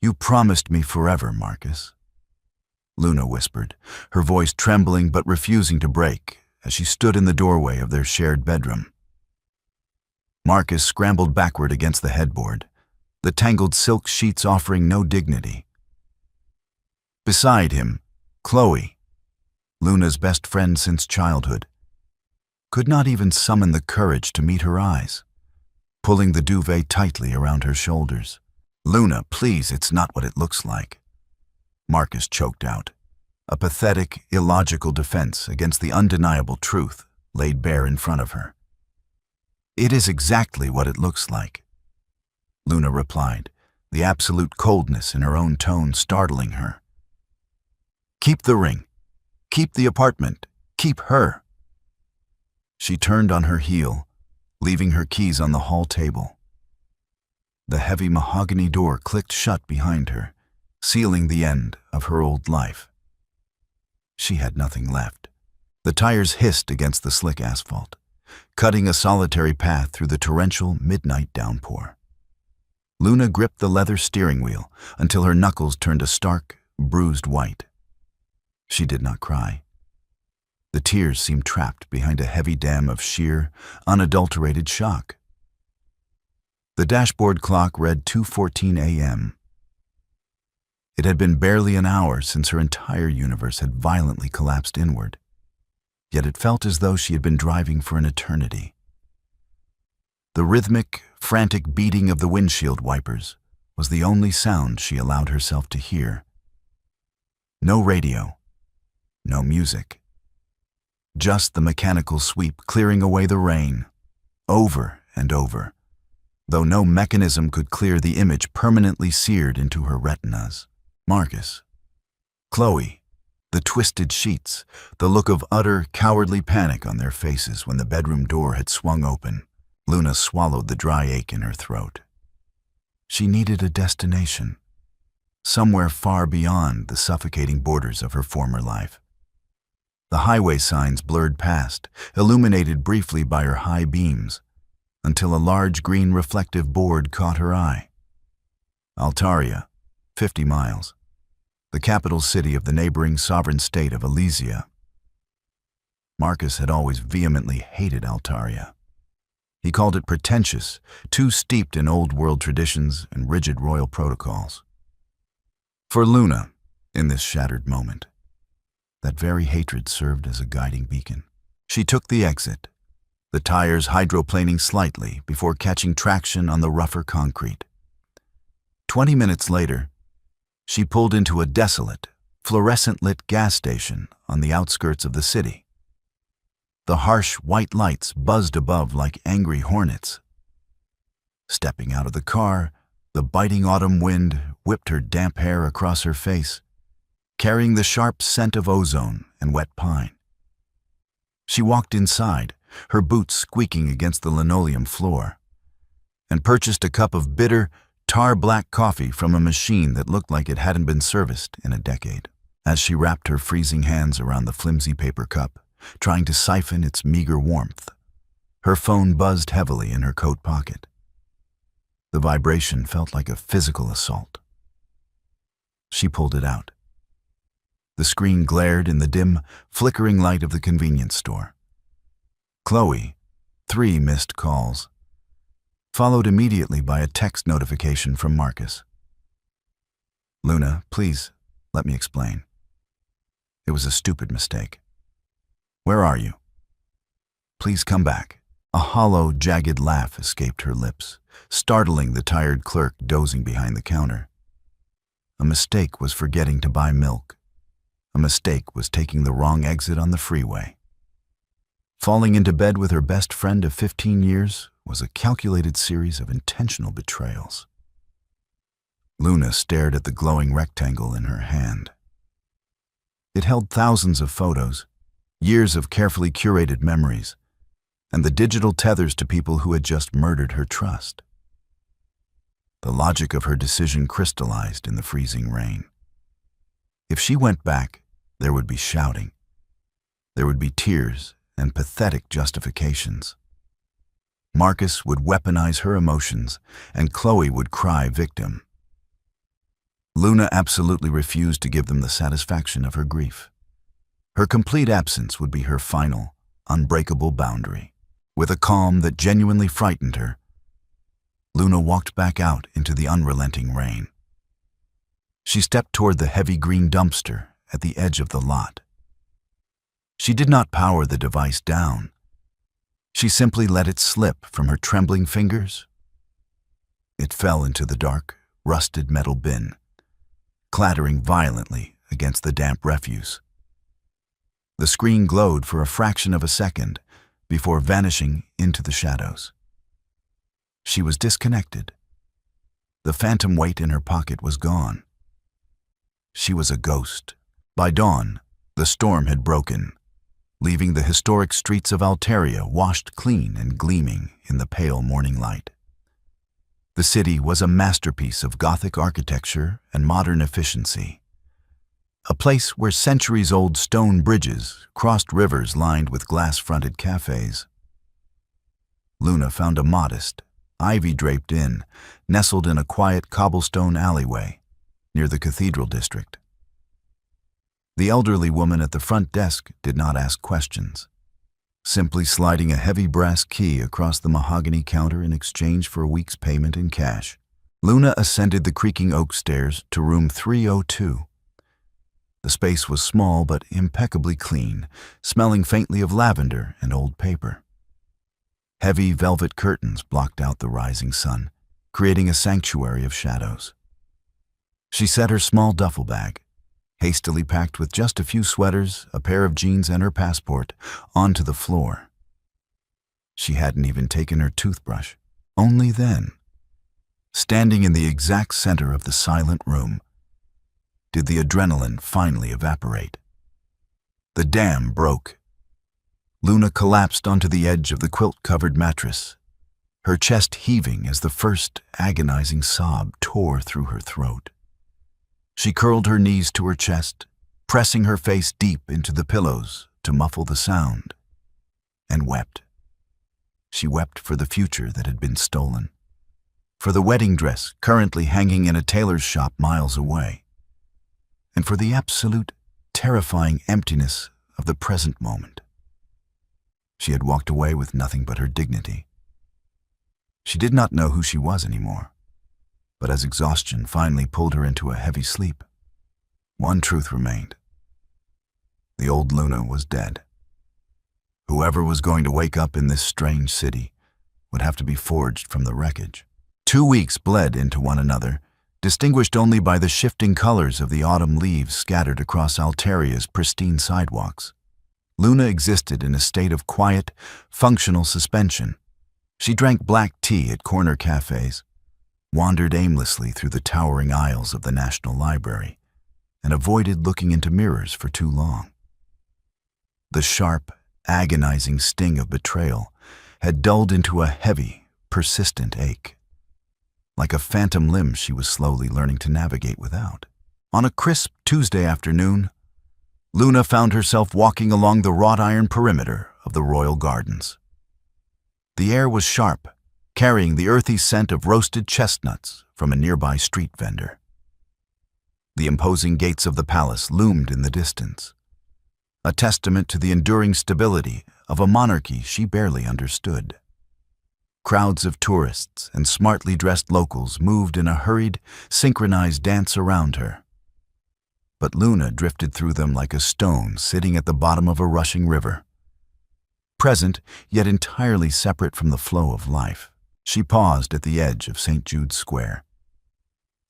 "You promised me forever, Marcus," Luna whispered, her voice trembling but refusing to break as she stood in the doorway of their shared bedroom. Marcus scrambled backward against the headboard, the tangled silk sheets offering no dignity. Beside him, Chloe, Luna's best friend since childhood, could not even summon the courage to meet her eyes, pulling the duvet tightly around her shoulders. "Luna, please, it's not what it looks like," Marcus choked out, a pathetic, illogical defense against the undeniable truth laid bare in front of her. "It is exactly what it looks like," Luna replied, the absolute coldness in her own tone startling her. "Keep the ring. Keep the apartment. Keep her." She turned on her heel, leaving her keys on the hall table. The heavy mahogany door clicked shut behind her, sealing the end of her old life. She had nothing left. The tires hissed against the slick asphalt, cutting a solitary path through the torrential midnight downpour. Luna gripped the leather steering wheel until her knuckles turned a stark, bruised white. She did not cry. The tears seemed trapped behind a heavy dam of sheer, unadulterated shock. The dashboard clock read 2:14 a.m. It had been barely an hour since her entire universe had violently collapsed inward, yet it felt as though she had been driving for an eternity. The rhythmic, frantic beating of the windshield wipers was the only sound she allowed herself to hear. No radio, no music. Just the mechanical sweep clearing away the rain, over and over, though no mechanism could clear the image permanently seared into her retinas. Marcus, Chloe, the twisted sheets, the look of utter, cowardly panic on their faces when the bedroom door had swung open. Luna swallowed the dry ache in her throat. She needed a destination, somewhere far beyond the suffocating borders of her former life. The highway signs blurred past, illuminated briefly by her high beams, until a large green reflective board caught her eye. Altaria, 50 miles, the capital city of the neighboring sovereign state of Elysia. Marcus had always vehemently hated Altaria. He called it pretentious, too steeped in old-world traditions and rigid royal protocols. For Luna, in this shattered moment, that very hatred served as a guiding beacon. She took the exit, the tires hydroplaning slightly before catching traction on the rougher concrete. 20 minutes later, she pulled into a desolate, fluorescent-lit gas station on the outskirts of the city. The harsh white lights buzzed above like angry hornets. Stepping out of the car, the biting autumn wind whipped her damp hair across her face, carrying the sharp scent of ozone and wet pine. She walked inside, her boots squeaking against the linoleum floor, and purchased a cup of bitter, tar-black coffee from a machine that looked like it hadn't been serviced in a decade. As she wrapped her freezing hands around the flimsy paper cup, trying to siphon its meager warmth, her phone buzzed heavily in her coat pocket. The vibration felt like a physical assault. She pulled it out. The screen glared in the dim, flickering light of the convenience store. Chloe, 3 missed calls, followed immediately by a text notification from Marcus. "Luna, please, let me explain. It was a stupid mistake. Where are you? Please come back." A hollow, jagged laugh escaped her lips, startling the tired clerk dozing behind the counter. A mistake was forgetting to buy milk. A mistake was taking the wrong exit on the freeway. Falling into bed with her best friend of 15 years was a calculated series of intentional betrayals. Luna stared at the glowing rectangle in her hand. It held thousands of photos, years of carefully curated memories, and the digital tethers to people who had just murdered her trust. The logic of her decision crystallized in the freezing rain. If she went back, there would be shouting. There would be tears and pathetic justifications. Marcus would weaponize her emotions, and Chloe would cry victim. Luna absolutely refused to give them the satisfaction of her grief. Her complete absence would be her final, unbreakable boundary. With a calm that genuinely frightened her, Luna walked back out into the unrelenting rain. She stepped toward the heavy green dumpster at the edge of the lot. She did not power the device down. She simply let it slip from her trembling fingers. It fell into the dark, rusted metal bin, clattering violently against the damp refuse. The screen glowed for a fraction of a second before vanishing into the shadows. She was disconnected. The phantom weight in her pocket was gone. She was a ghost. By dawn, the storm had broken, leaving the historic streets of Alteria washed clean and gleaming in the pale morning light. The city was a masterpiece of Gothic architecture and modern efficiency, a place where centuries-old stone bridges crossed rivers lined with glass-fronted cafes. Luna found a modest, ivy-draped inn nestled in a quiet cobblestone alleyway near the cathedral district. The elderly woman at the front desk did not ask questions, simply sliding a heavy brass key across the mahogany counter in exchange for a week's payment in cash. Luna ascended the creaking oak stairs to room 302. The space was small but impeccably clean, smelling faintly of lavender and old paper. Heavy velvet curtains blocked out the rising sun, creating a sanctuary of shadows. She set her small duffel bag, hastily packed with just a few sweaters, a pair of jeans, and her passport, onto the floor. She hadn't even taken her toothbrush. Only then, standing in the exact center of the silent room, did the adrenaline finally evaporate. The dam broke. Luna collapsed onto the edge of the quilt-covered mattress, her chest heaving as the first agonizing sob tore through her throat. She curled her knees to her chest, pressing her face deep into the pillows to muffle the sound, and wept. She wept for the future that had been stolen, for the wedding dress currently hanging in a tailor's shop miles away, and for the absolute, terrifying emptiness of the present moment. She had walked away with nothing but her dignity. She did not know who she was anymore, but as exhaustion finally pulled her into a heavy sleep, one truth remained. The old Luna was dead. Whoever was going to wake up in this strange city would have to be forged from the wreckage. 2 weeks bled into one another, distinguished only by the shifting colors of the autumn leaves scattered across Alteria's pristine sidewalks. Luna existed in a state of quiet, functional suspension. She drank black tea at corner cafes, wandered aimlessly through the towering aisles of the National Library, and avoided looking into mirrors for too long. The sharp, agonizing sting of betrayal had dulled into a heavy, persistent ache. Like a phantom limb she was slowly learning to navigate without. On a crisp Tuesday afternoon, Luna found herself walking along the wrought iron perimeter of the Royal Gardens. The air was sharp, carrying the earthy scent of roasted chestnuts from a nearby street vendor. The imposing gates of the palace loomed in the distance, a testament to the enduring stability of a monarchy she barely understood. Crowds of tourists and smartly dressed locals moved in a hurried, synchronized dance around her. But Luna drifted through them like a stone sitting at the bottom of a rushing river. Present, yet entirely separate from the flow of life, she paused at the edge of St. Jude's Square,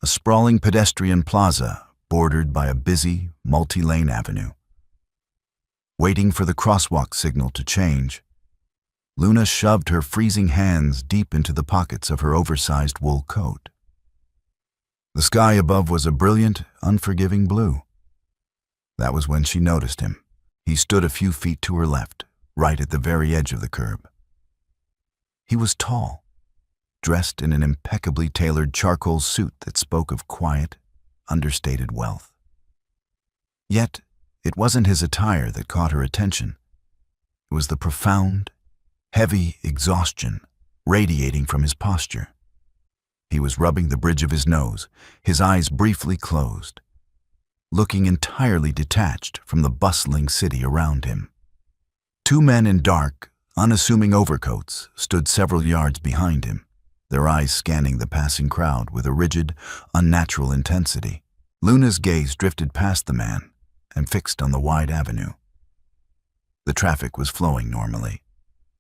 a sprawling pedestrian plaza bordered by a busy, multi-lane avenue. Waiting for the crosswalk signal to change, Luna shoved her freezing hands deep into the pockets of her oversized wool coat. The sky above was a brilliant, unforgiving blue. That was when she noticed him. He stood a few feet to her left, right at the very edge of the curb. He was tall, dressed in an impeccably tailored charcoal suit that spoke of quiet, understated wealth. Yet, it wasn't his attire that caught her attention. It was the profound, heavy exhaustion radiating from his posture. He was rubbing the bridge of his nose, his eyes briefly closed, looking entirely detached from the bustling city around him. Two men in dark, unassuming overcoats stood several yards behind him, their eyes scanning the passing crowd with a rigid, unnatural intensity. Luna's gaze drifted past the man and fixed on the wide avenue. The traffic was flowing normally,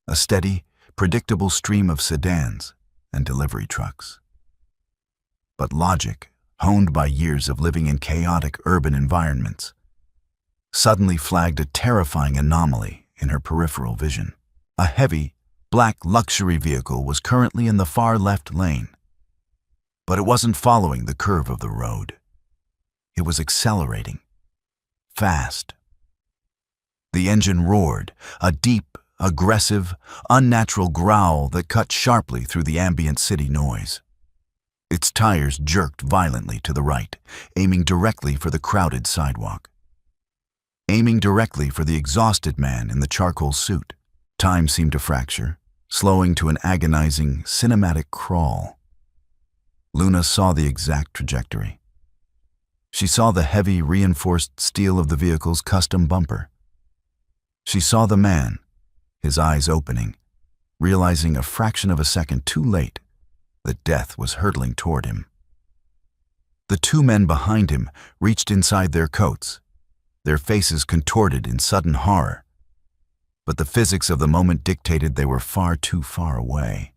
a steady, predictable stream of sedans and delivery trucks. But logic, honed by years of living in chaotic urban environments, suddenly flagged a terrifying anomaly in her peripheral vision. A heavy, black luxury vehicle was currently in the far left lane, but it wasn't following the curve of the road. It was accelerating, fast. The engine roared, a deep, aggressive, unnatural growl that cut sharply through the ambient city noise. Its tires jerked violently to the right, aiming directly for the crowded sidewalk. Aiming directly for the exhausted man in the charcoal suit. Time seemed to fracture, slowing to an agonizing, cinematic crawl. Luna saw the exact trajectory. She saw the heavy, reinforced steel of the vehicle's custom bumper. She saw the man, his eyes opening, realizing a fraction of a second too late that death was hurtling toward him. The two men behind him reached inside their coats, their faces contorted in sudden horror. But the physics of the moment dictated they were far too far away.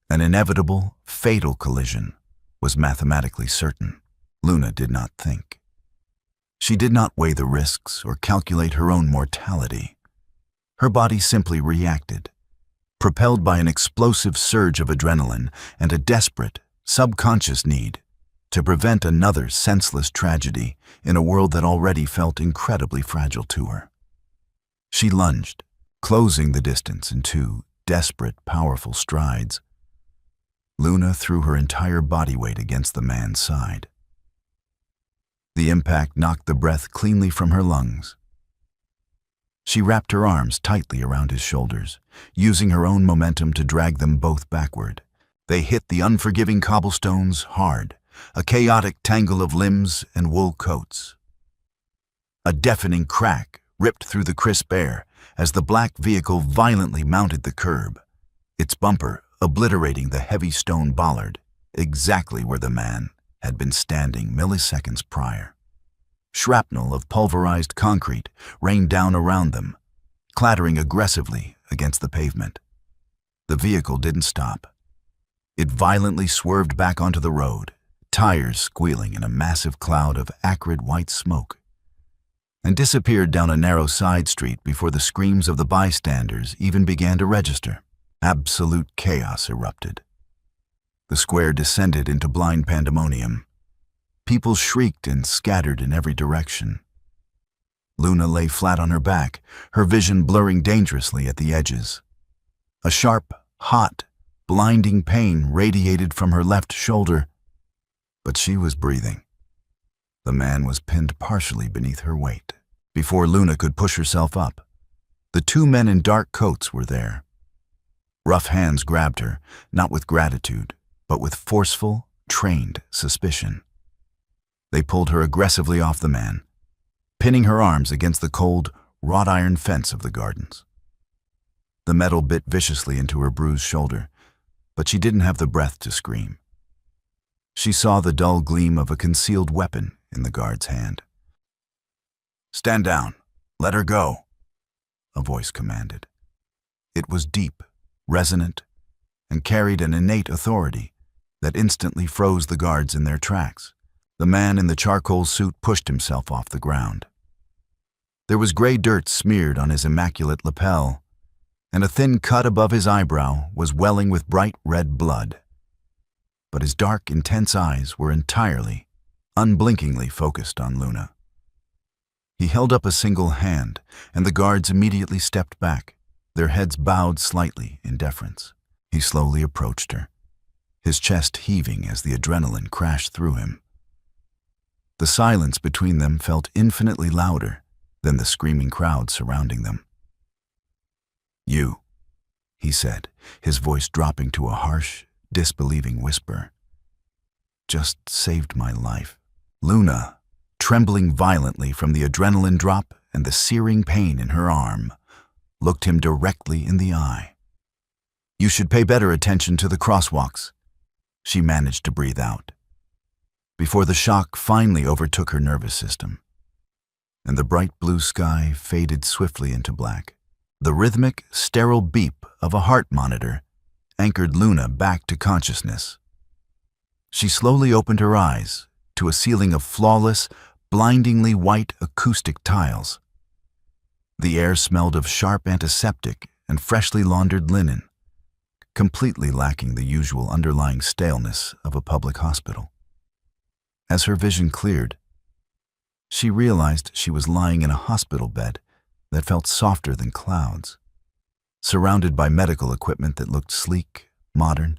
An inevitable, fatal collision was mathematically certain. Luna did not think. She did not weigh the risks or calculate her own mortality. Her body simply reacted, propelled by an explosive surge of adrenaline and a desperate, subconscious need to prevent another senseless tragedy in a world that already felt incredibly fragile to her. She lunged, closing the distance in two desperate, powerful strides. Luna threw her entire body weight against the man's side. The impact knocked the breath cleanly from her lungs. She wrapped her arms tightly around his shoulders, using her own momentum to drag them both backward. They hit the unforgiving cobblestones hard, a chaotic tangle of limbs and wool coats. A deafening crack ripped through the crisp air as the black vehicle violently mounted the curb, its bumper obliterating the heavy stone bollard, exactly where the man had been standing milliseconds prior. Shrapnel of pulverized concrete rained down around them, clattering aggressively against the pavement. The vehicle didn't stop. It violently swerved back onto the road, tires squealing in a massive cloud of acrid white smoke, and disappeared down a narrow side street before the screams of the bystanders even began to register. Absolute chaos erupted. The square descended into blind pandemonium. People shrieked and scattered in every direction. Luna lay flat on her back, her vision blurring dangerously at the edges. A sharp, hot, blinding pain radiated from her left shoulder, but she was breathing. The man was pinned partially beneath her weight. Before Luna could push herself up, the two men in dark coats were there. Rough hands grabbed her, not with gratitude, but with forceful, trained suspicion. They pulled her aggressively off the man, pinning her arms against the cold, wrought iron fence of the gardens. The metal bit viciously into her bruised shoulder, but she didn't have the breath to scream. She saw the dull gleam of a concealed weapon in the guard's hand. "Stand down. Let her go," a voice commanded. It was deep, resonant, and carried an innate authority that instantly froze the guards in their tracks. The man in the charcoal suit pushed himself off the ground. There was gray dirt smeared on his immaculate lapel, and a thin cut above his eyebrow was welling with bright red blood. But his dark, intense eyes were entirely, unblinkingly focused on Luna. He held up a single hand, and the guards immediately stepped back, their heads bowed slightly in deference. He slowly approached her, his chest heaving as the adrenaline crashed through him. The silence between them felt infinitely louder than the screaming crowd surrounding them. "You," he said, his voice dropping to a harsh, disbelieving whisper. "Just saved my life." Luna, trembling violently from the adrenaline drop and the searing pain in her arm, looked him directly in the eye. "You should pay better attention to the crosswalks," she managed to breathe out, before the shock finally overtook her nervous system, and the bright blue sky faded swiftly into black. The rhythmic, sterile beep of a heart monitor anchored Luna back to consciousness. She slowly opened her eyes to a ceiling of flawless, blindingly white acoustic tiles. The air smelled of sharp antiseptic and freshly laundered linen, completely lacking the usual underlying staleness of a public hospital. As her vision cleared, she realized she was lying in a hospital bed that felt softer than clouds, surrounded by medical equipment that looked sleek, modern,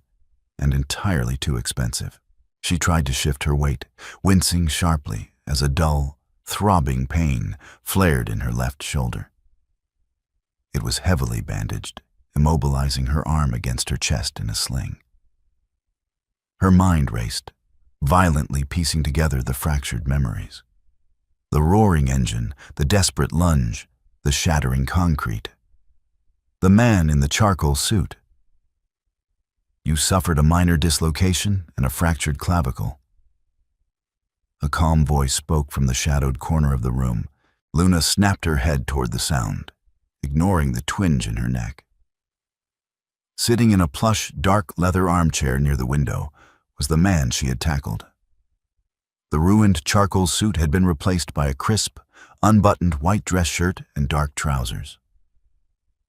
and entirely too expensive. She tried to shift her weight, wincing sharply as a dull, throbbing pain flared in her left shoulder. It was heavily bandaged, immobilizing her arm against her chest in a sling. Her mind raced, violently piecing together the fractured memories. The roaring engine, the desperate lunge, the shattering concrete. The man in the charcoal suit. "You suffered a minor dislocation and a fractured clavicle." A calm voice spoke from the shadowed corner of the room. Luna snapped her head toward the sound, ignoring the twinge in her neck. Sitting in a plush, dark leather armchair near the window was the man she had tackled. The ruined charcoal suit had been replaced by a crisp, unbuttoned white dress shirt and dark trousers.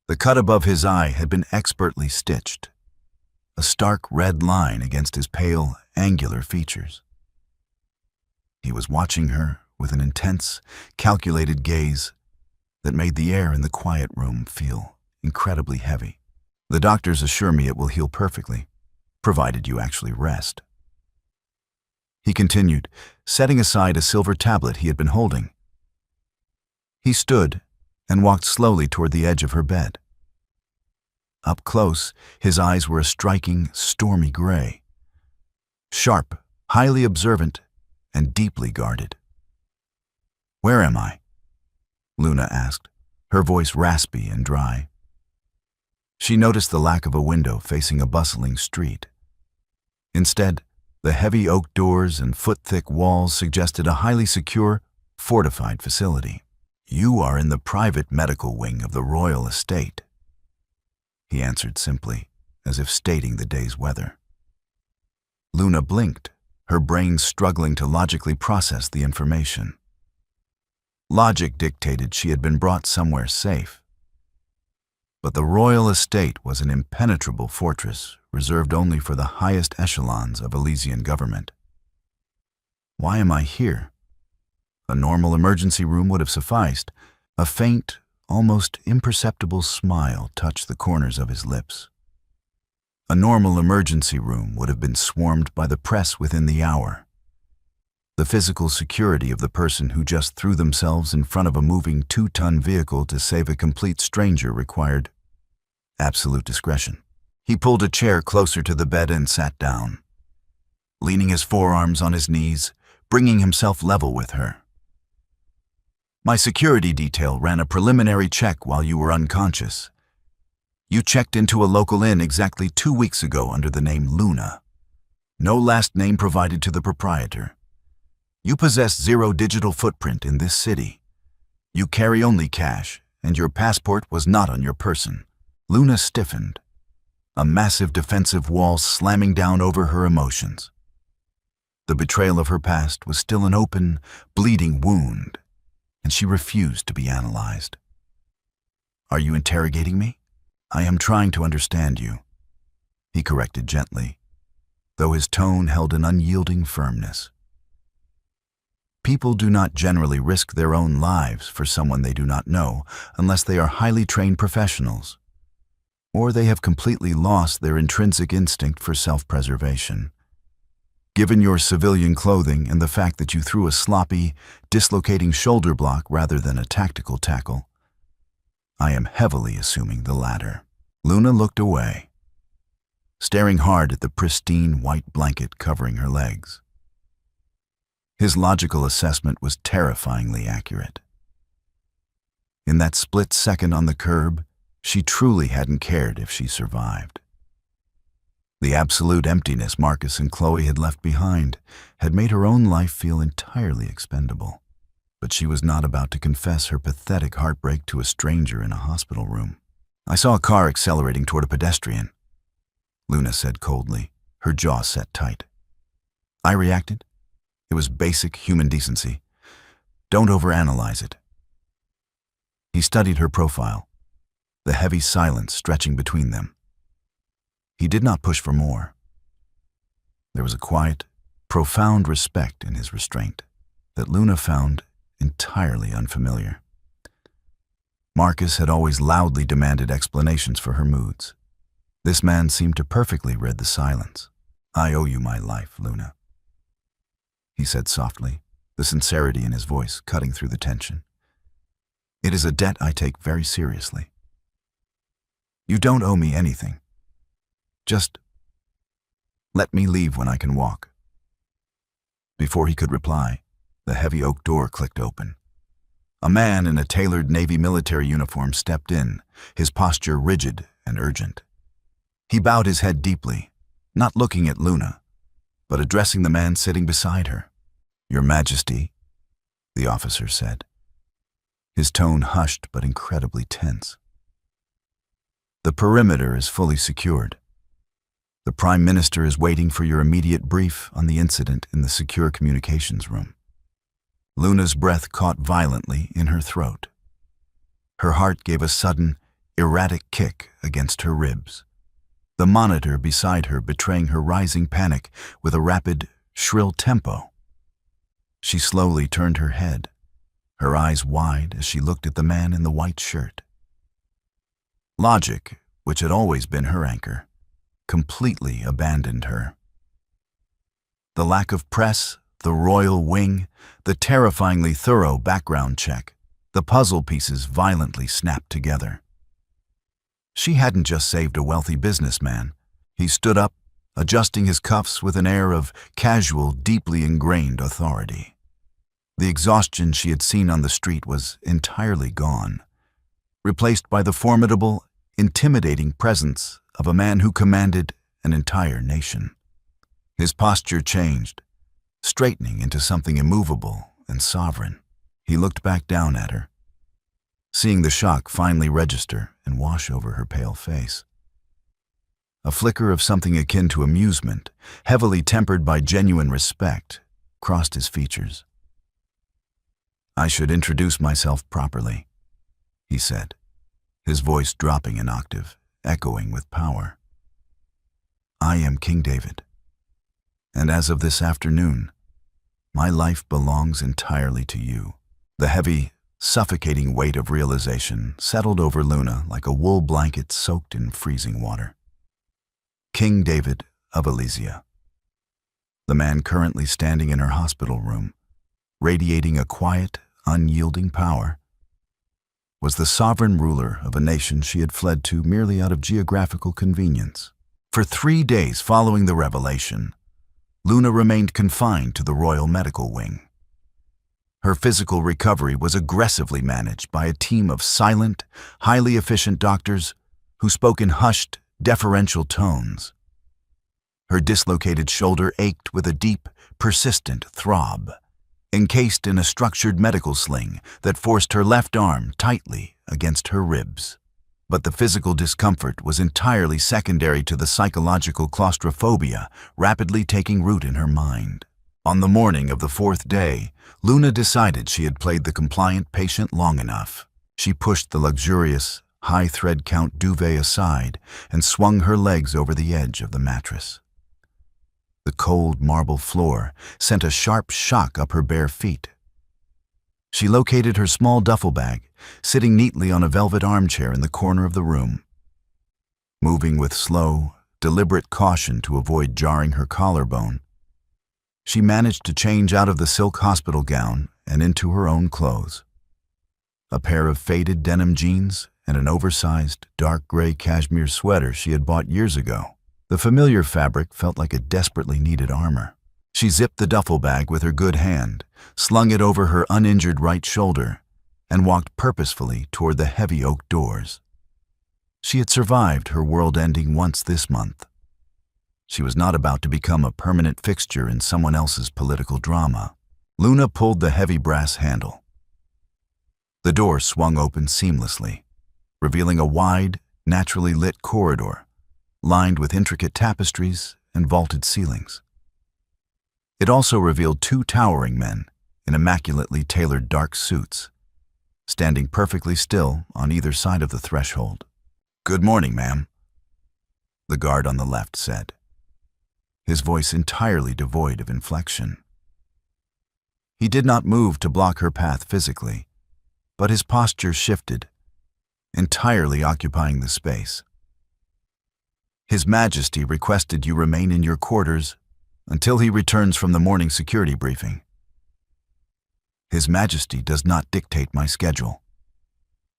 The cut above his eye had been expertly stitched, a stark red line against his pale, angular features. He was watching her with an intense, calculated gaze that made the air in the quiet room feel incredibly heavy. "The doctors assure me it will heal perfectly, provided you actually rest." He continued, setting aside a silver tablet he had been holding. He stood and walked slowly toward the edge of her bed. Up close, his eyes were a striking, stormy gray. Sharp, highly observant, and deeply guarded. "Where am I?" Luna asked, her voice raspy and dry. She noticed the lack of a window facing a bustling street. Instead, the heavy oak doors and foot-thick walls suggested a highly secure, fortified facility. "You are in the private medical wing of the royal estate," he answered simply, as if stating the day's weather. Luna blinked, her brain struggling to logically process the information. Logic dictated she had been brought somewhere safe. But the royal estate was an impenetrable fortress reserved only for the highest echelons of Elysian government. "Why am I here?" A normal emergency room would have sufficed. A faint, almost imperceptible smile touched the corners of his lips. A normal emergency room would have been swarmed by the press within the hour. The physical security of the person who just threw themselves in front of a moving 2-ton vehicle to save a complete stranger required absolute discretion. He pulled a chair closer to the bed and sat down, leaning his forearms on his knees, bringing himself level with her. "My security detail ran a preliminary check while you were unconscious. You checked into a local inn exactly 2 weeks ago under the name Luna. No last name provided to the proprietor. You possess zero digital footprint in this city. You carry only cash, and your passport was not on your person." Luna stiffened, a massive defensive wall slamming down over her emotions. The betrayal of her past was still an open, bleeding wound, and she refused to be analyzed. "Are you interrogating me?" "I am trying to understand you," he corrected gently, though his tone held an unyielding firmness. People do not generally risk their own lives for someone they do not know unless they are highly trained professionals, or they have completely lost their intrinsic instinct for self-preservation. Given your civilian clothing and the fact that you threw a sloppy, dislocating shoulder block rather than a tactical tackle, I am heavily assuming the latter. Luna looked away, staring hard at the pristine white blanket covering her legs. His logical assessment was terrifyingly accurate. In that split second on the curb, she truly hadn't cared if she survived. The absolute emptiness Marcus and Chloe had left behind had made her own life feel entirely expendable. But she was not about to confess her pathetic heartbreak to a stranger in a hospital room. "I saw a car accelerating toward a pedestrian," Luna said coldly, her jaw set tight. "I reacted. It was basic human decency. Don't overanalyze it." He studied her profile, the heavy silence stretching between them. He did not push for more. There was a quiet, profound respect in his restraint that Luna found entirely unfamiliar. Marcus had always loudly demanded explanations for her moods. This man seemed to perfectly read the silence. "I owe you my life, Luna," he said softly, the sincerity in his voice cutting through the tension. "It is a debt I take very seriously. You don't owe me anything. Just let me leave when I can walk." Before he could reply, the heavy oak door clicked open. A man in a tailored Navy military uniform stepped in, his posture rigid and urgent. He bowed his head deeply, not looking at Luna, but addressing the man sitting beside her. "Your Majesty," the officer said, his tone hushed but incredibly tense. "The perimeter is fully secured. The Prime Minister is waiting for your immediate brief on the incident in the secure communications room." Luna's breath caught violently in her throat. Her heart gave a sudden, erratic kick against her ribs, the monitor beside her betraying her rising panic with a rapid, shrill tempo. She slowly turned her head, her eyes wide as she looked at the man in the white shirt. Logic, which had always been her anchor, completely abandoned her. The lack of press, the royal wing, the terrifyingly thorough background check, the puzzle pieces violently snapped together. She hadn't just saved a wealthy businessman. He stood up, adjusting his cuffs with an air of casual, deeply ingrained authority. The exhaustion she had seen on the street was entirely gone, replaced by the formidable, intimidating presence of a man who commanded an entire nation. His posture changed, straightening into something immovable and sovereign. He looked back down at her, seeing the shock finally register and wash over her pale face. A flicker of something akin to amusement, heavily tempered by genuine respect, crossed his features. "I should introduce myself properly," he said, his voice dropping an octave, echoing with power. "I am King David, and as of this afternoon, my life belongs entirely to you." The heavy, suffocating weight of realization settled over Luna like a wool blanket soaked in freezing water. King David of Elysia, the man currently standing in her hospital room, radiating a quiet, unyielding power, was the sovereign ruler of a nation she had fled to merely out of geographical convenience. For 3 days following the revelation, Luna remained confined to the Royal Medical Wing. Her physical recovery was aggressively managed by a team of silent, highly efficient doctors who spoke in hushed, deferential tones. Her dislocated shoulder ached with a deep, persistent throb, encased in a structured medical sling that forced her left arm tightly against her ribs. But the physical discomfort was entirely secondary to the psychological claustrophobia rapidly taking root in her mind. On the morning of the 4th day, Luna decided she had played the compliant patient long enough. She pushed the luxurious, high-thread count duvet aside and swung her legs over the edge of the mattress. The cold marble floor sent a sharp shock up her bare feet. She located her small duffel bag, sitting neatly on a velvet armchair in the corner of the room. Moving with slow, deliberate caution to avoid jarring her collarbone, she managed to change out of the silk hospital gown and into her own clothes. A pair of faded denim jeans and an oversized, dark gray cashmere sweater she had bought years ago. The familiar fabric felt like a desperately needed armor. She zipped the duffel bag with her good hand, slung it over her uninjured right shoulder, and walked purposefully toward the heavy oak doors. She had survived her world ending once this month. She was not about to become a permanent fixture in someone else's political drama. Luna pulled the heavy brass handle. The door swung open seamlessly, revealing a wide, naturally lit corridor, lined with intricate tapestries and vaulted ceilings. It also revealed two towering men in immaculately tailored dark suits, standing perfectly still on either side of the threshold. "Good morning, ma'am," the guard on the left said, his voice entirely devoid of inflection. He did not move to block her path physically, but his posture shifted, entirely occupying the space. "His Majesty requested you remain in your quarters until he returns from the morning security briefing." "His Majesty does not dictate my schedule,"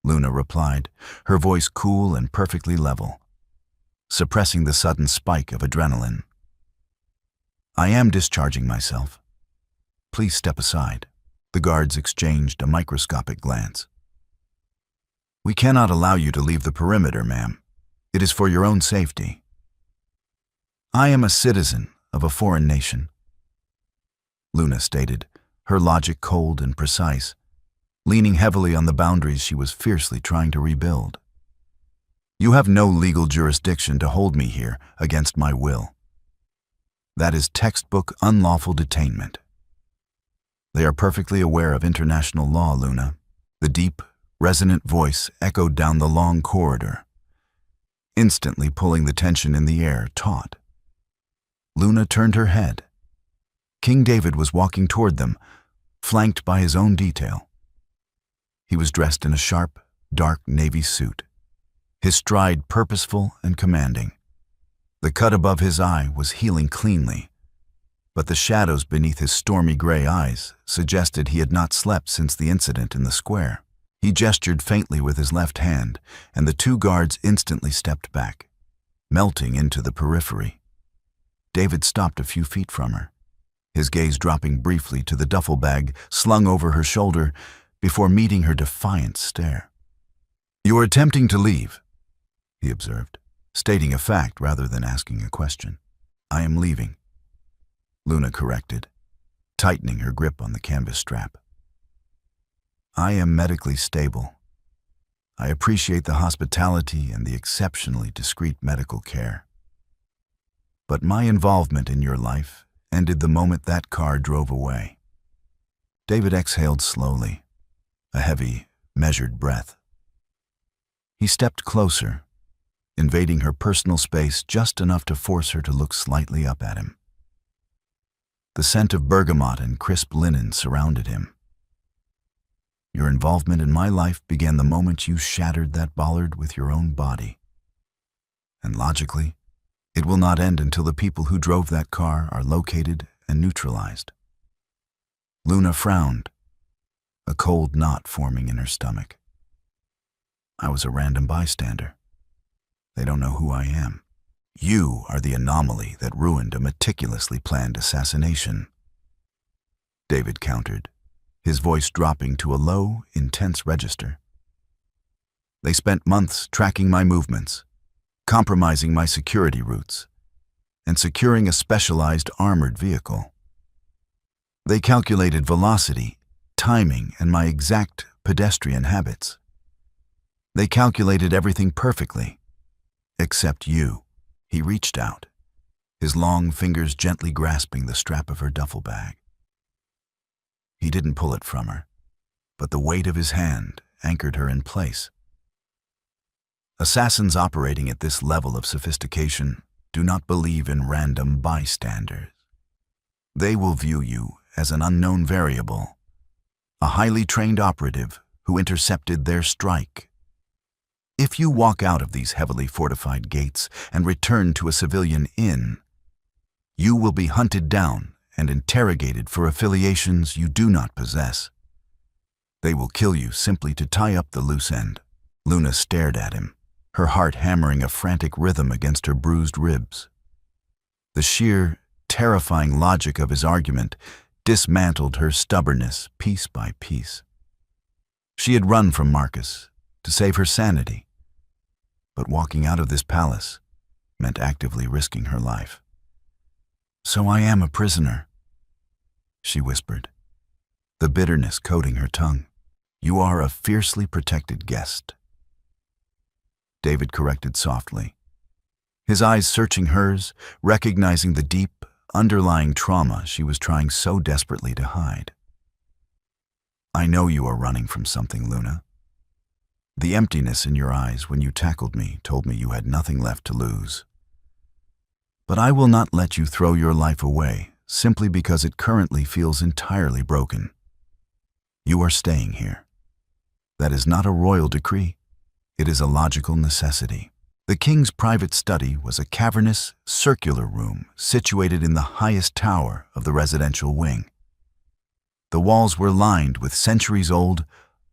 Luna replied, her voice cool and perfectly level, suppressing the sudden spike of adrenaline. "I am discharging myself. Please step aside." The guards exchanged a microscopic glance. "We cannot allow you to leave the perimeter, ma'am. It is for your own safety." "I am a citizen of a foreign nation," Luna stated, her logic cold and precise, leaning heavily on the boundaries she was fiercely trying to rebuild. "You have no legal jurisdiction to hold me here against my will. That is textbook unlawful detainment." "They are perfectly aware of international law, Luna." The deep, resonant voice echoed down the long corridor, instantly pulling the tension in the air taut. Luna turned her head. King David was walking toward them, flanked by his own detail. He was dressed in a sharp, dark navy suit, his stride purposeful and commanding. The cut above his eye was healing cleanly, but the shadows beneath his stormy gray eyes suggested he had not slept since the incident in the square. He gestured faintly with his left hand, and the two guards instantly stepped back, melting into the periphery. David stopped a few feet from her, his gaze dropping briefly to the duffel bag slung over her shoulder before meeting her defiant stare. "You are attempting to leave," he observed, stating a fact rather than asking a question. "I am leaving," Luna corrected, tightening her grip on the canvas strap. "I am medically stable. I appreciate the hospitality and the exceptionally discreet medical care. But my involvement in your life ended the moment that car drove away." David exhaled slowly, a heavy, measured breath. He stepped closer, invading her personal space just enough to force her to look slightly up at him. The scent of bergamot and crisp linen surrounded him. "Your involvement in my life began the moment you shattered that bollard with your own body. And logically, it will not end until the people who drove that car are located and neutralized." Luna frowned, a cold knot forming in her stomach. "I was a random bystander. They don't know who I am. You are the anomaly that ruined a meticulously planned assassination," David countered, his voice dropping to a low, intense register. "They spent months tracking my movements, compromising my security routes, and securing a specialized armored vehicle. They calculated velocity, timing, and my exact pedestrian habits. They calculated everything perfectly, except you." He reached out, his long fingers gently grasping the strap of her duffel bag. He didn't pull it from her, but the weight of his hand anchored her in place. Assassins operating at this level of sophistication do not believe in random bystanders. They will view you as an unknown variable, a highly trained operative who intercepted their strike. If you walk out of these heavily fortified gates and return to a civilian inn, you will be hunted down and interrogated for affiliations you do not possess. They will kill you simply to tie up the loose end. Luna stared at him, her heart hammering a frantic rhythm against her bruised ribs. The sheer, terrifying logic of his argument dismantled her stubbornness piece by piece. She had run from Marcus to save her sanity, but walking out of this palace meant actively risking her life. "So I am a prisoner," she whispered, the bitterness coating her tongue. "You are a fiercely protected guest," David corrected softly, his eyes searching hers, recognizing the deep, underlying trauma she was trying so desperately to hide. "I know you are running from something, Luna. The emptiness in your eyes when you tackled me told me you had nothing left to lose. But I will not let you throw your life away simply because it currently feels entirely broken. You are staying here. That is not a royal decree. It is a logical necessity." The king's private study was a cavernous, circular room situated in the highest tower of the residential wing. The walls were lined with centuries-old,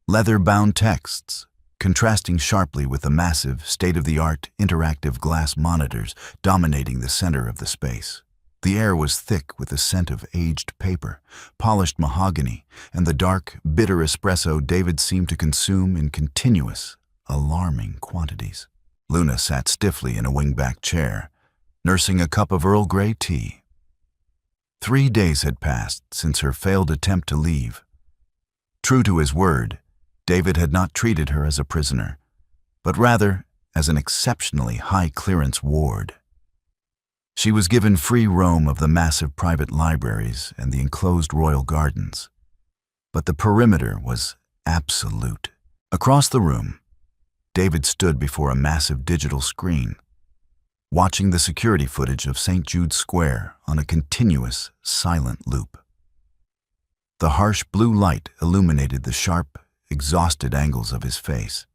leather-bound texts, contrasting sharply with the massive, state-of-the-art interactive glass monitors dominating the center of the space. The air was thick with the scent of aged paper, polished mahogany, and the dark, bitter espresso David seemed to consume in continuous, alarming quantities. Luna sat stiffly in a wingback chair, nursing a cup of Earl Grey tea. 3 days had passed since her failed attempt to leave. True to his word, David had not treated her as a prisoner, but rather as an exceptionally high-clearance ward. She was given free roam of the massive private libraries and the enclosed royal gardens, but the perimeter was absolute. Across the room, David stood before a massive digital screen, watching the security footage of St. Jude's Square on a continuous, silent loop. The harsh blue light illuminated the sharp, exhausted angles of his face.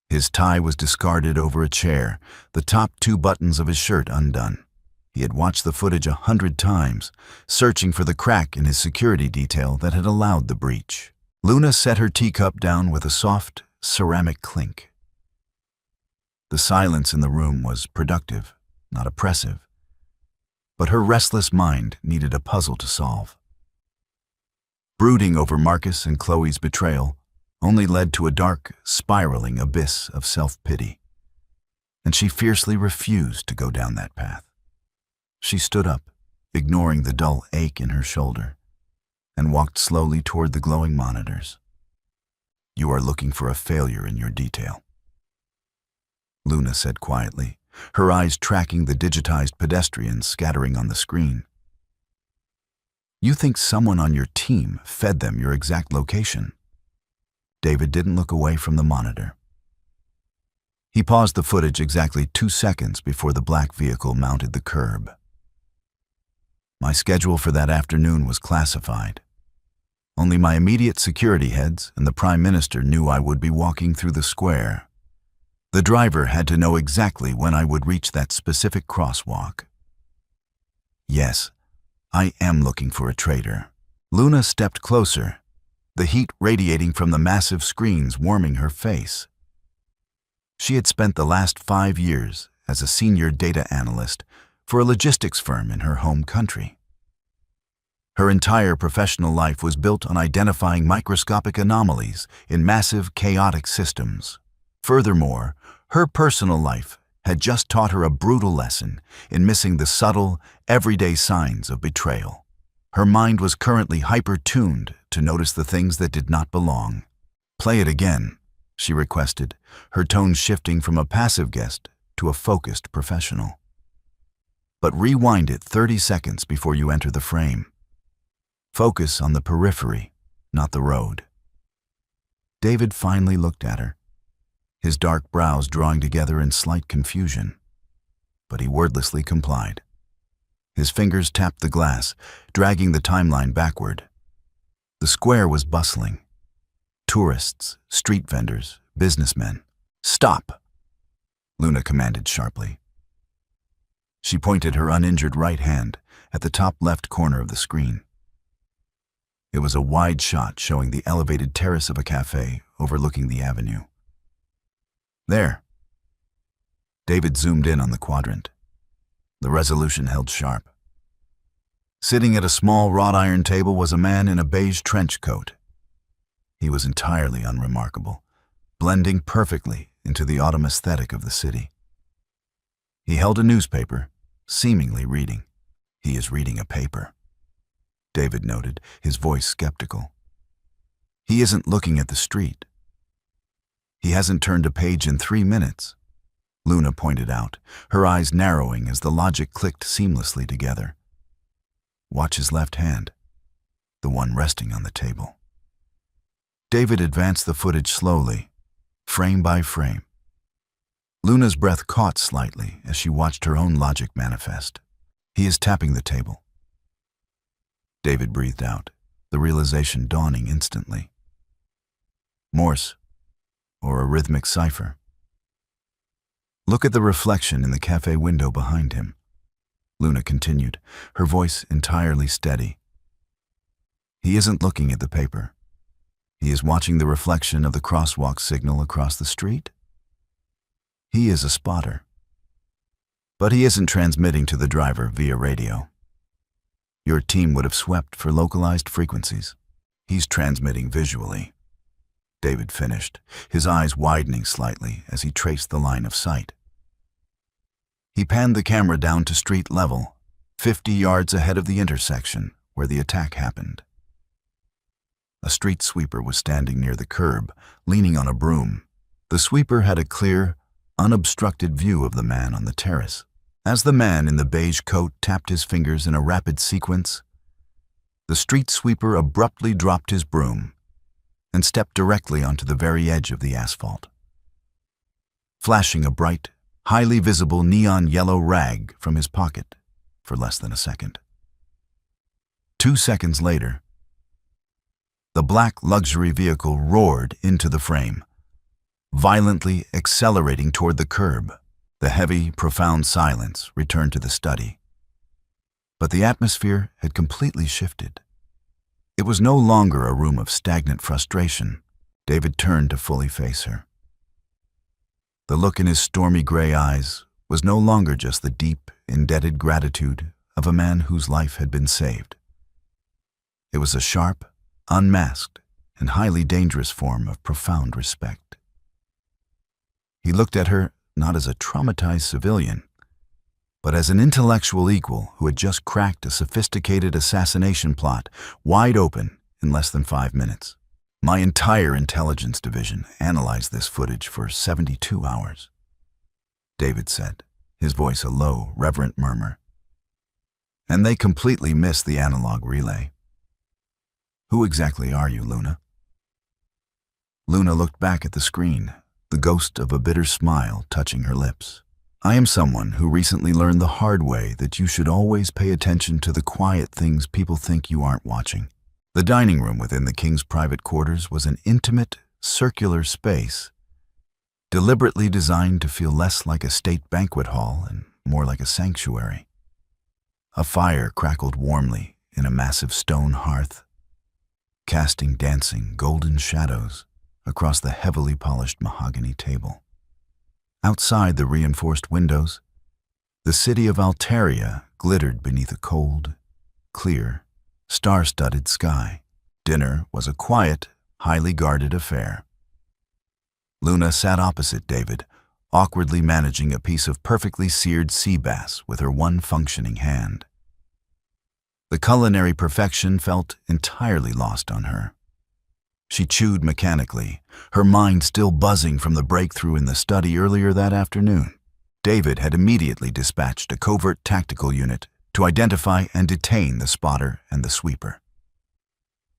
His tie was discarded over a chair, the top 2 buttons of his shirt undone. He had watched the footage 100 times, searching for the crack in his security detail that had allowed the breach. Luna set her teacup down with a soft, ceramic clink. The silence in the room was productive, not oppressive, but her restless mind needed a puzzle to solve. Brooding over Marcus and Chloe's betrayal only led to a dark, spiraling abyss of self-pity, and she fiercely refused to go down that path. She stood up, ignoring the dull ache in her shoulder, and walked slowly toward the glowing monitors. "You are looking for a failure in your detail," Luna said quietly, her eyes tracking the digitized pedestrians scattering on the screen. "You think someone on your team fed them your exact location." David didn't look away from the monitor. He paused the footage exactly 2 seconds before the black vehicle mounted the curb. "My schedule for that afternoon was classified. Only my immediate security heads and the Prime Minister knew I would be walking through the square. The driver had to know exactly when I would reach that specific crosswalk. Yes, I am looking for a traitor." Luna stepped closer, the heat radiating from the massive screens warming her face. She had spent the last 5 years as a senior data analyst for a logistics firm in her home country. Her entire professional life was built on identifying microscopic anomalies in massive, chaotic systems. Furthermore, her personal life had just taught her a brutal lesson in missing the subtle, everyday signs of betrayal. Her mind was currently hyper-tuned to notice the things that did not belong. "Play it again," she requested, her tone shifting from a passive guest to a focused professional. "But rewind it 30 seconds before you enter the frame. Focus on the periphery, not the road." David finally looked at her, his dark brows drawing together in slight confusion, but he wordlessly complied. His fingers tapped the glass, dragging the timeline backward. The square was bustling. Tourists, street vendors, businessmen. "Stop!" Luna commanded sharply. She pointed her uninjured right hand at the top left corner of the screen. It was a wide shot showing the elevated terrace of a cafe overlooking the avenue. "There." David zoomed in on the quadrant. The resolution held sharp. Sitting at a small wrought iron table was a man in a beige trench coat. He was entirely unremarkable, blending perfectly into the autumn aesthetic of the city. He held a newspaper, seemingly reading. "He is reading a paper," David noted, his voice skeptical. "He isn't looking at the street. He hasn't turned a page in 3 minutes," Luna pointed out, her eyes narrowing as the logic clicked seamlessly together. "Watch his left hand, the one resting on the table." David advanced the footage slowly, frame by frame. Luna's breath caught slightly as she watched her own logic manifest. "He is tapping the table." David breathed out, the realization dawning instantly. Morse, or a rhythmic cipher. "Look at the reflection in the cafe window behind him," Luna continued, her voice entirely steady. "He isn't looking at the paper. He is watching the reflection of the crosswalk signal across the street. He is a spotter. But he isn't transmitting to the driver via radio. Your team would have swept for localized frequencies. He's transmitting visually," David finished, his eyes widening slightly as he traced the line of sight. He panned the camera down to street level, 50 yards ahead of the intersection where the attack happened. A street sweeper was standing near the curb, leaning on a broom. The sweeper had a clear, unobstructed view of the man on the terrace. As the man in the beige coat tapped his fingers in a rapid sequence, the street sweeper abruptly dropped his broom and stepped directly onto the very edge of the asphalt, flashing a bright, highly visible neon yellow rag from his pocket for less than a second. 2 seconds later, the black luxury vehicle roared into the frame, violently accelerating toward the curb. The heavy, profound silence returned to the study. But the atmosphere had completely shifted. It was no longer a room of stagnant frustration. David turned to fully face her. The look in his stormy gray eyes was no longer just the deep, indebted gratitude of a man whose life had been saved. It was a sharp, unmasked, and highly dangerous form of profound respect. He looked at her not as a traumatized civilian, but as an intellectual equal who had just cracked a sophisticated assassination plot wide open in less than 5 minutes. "My entire intelligence division analyzed this footage for 72 hours, David said, his voice a low, reverent murmur. "And they completely missed the analog relay." "Who exactly are you, Luna?" Luna looked back at the screen, the ghost of a bitter smile touching her lips. "I am someone who recently learned the hard way that you should always pay attention to the quiet things people think you aren't watching." The dining room within the king's private quarters was an intimate, circular space, deliberately designed to feel less like a state banquet hall and more like a sanctuary. A fire crackled warmly in a massive stone hearth, casting dancing golden shadows across the heavily polished mahogany table. Outside the reinforced windows, the city of Altaria glittered beneath a cold, clear, star-studded sky. Dinner was a quiet, highly guarded affair. Luna sat opposite David, awkwardly managing a piece of perfectly seared sea bass with her one functioning hand. The culinary perfection felt entirely lost on her. She chewed mechanically, her mind still buzzing from the breakthrough in the study earlier that afternoon. David had immediately dispatched a covert tactical unit to identify and detain the spotter and the sweeper.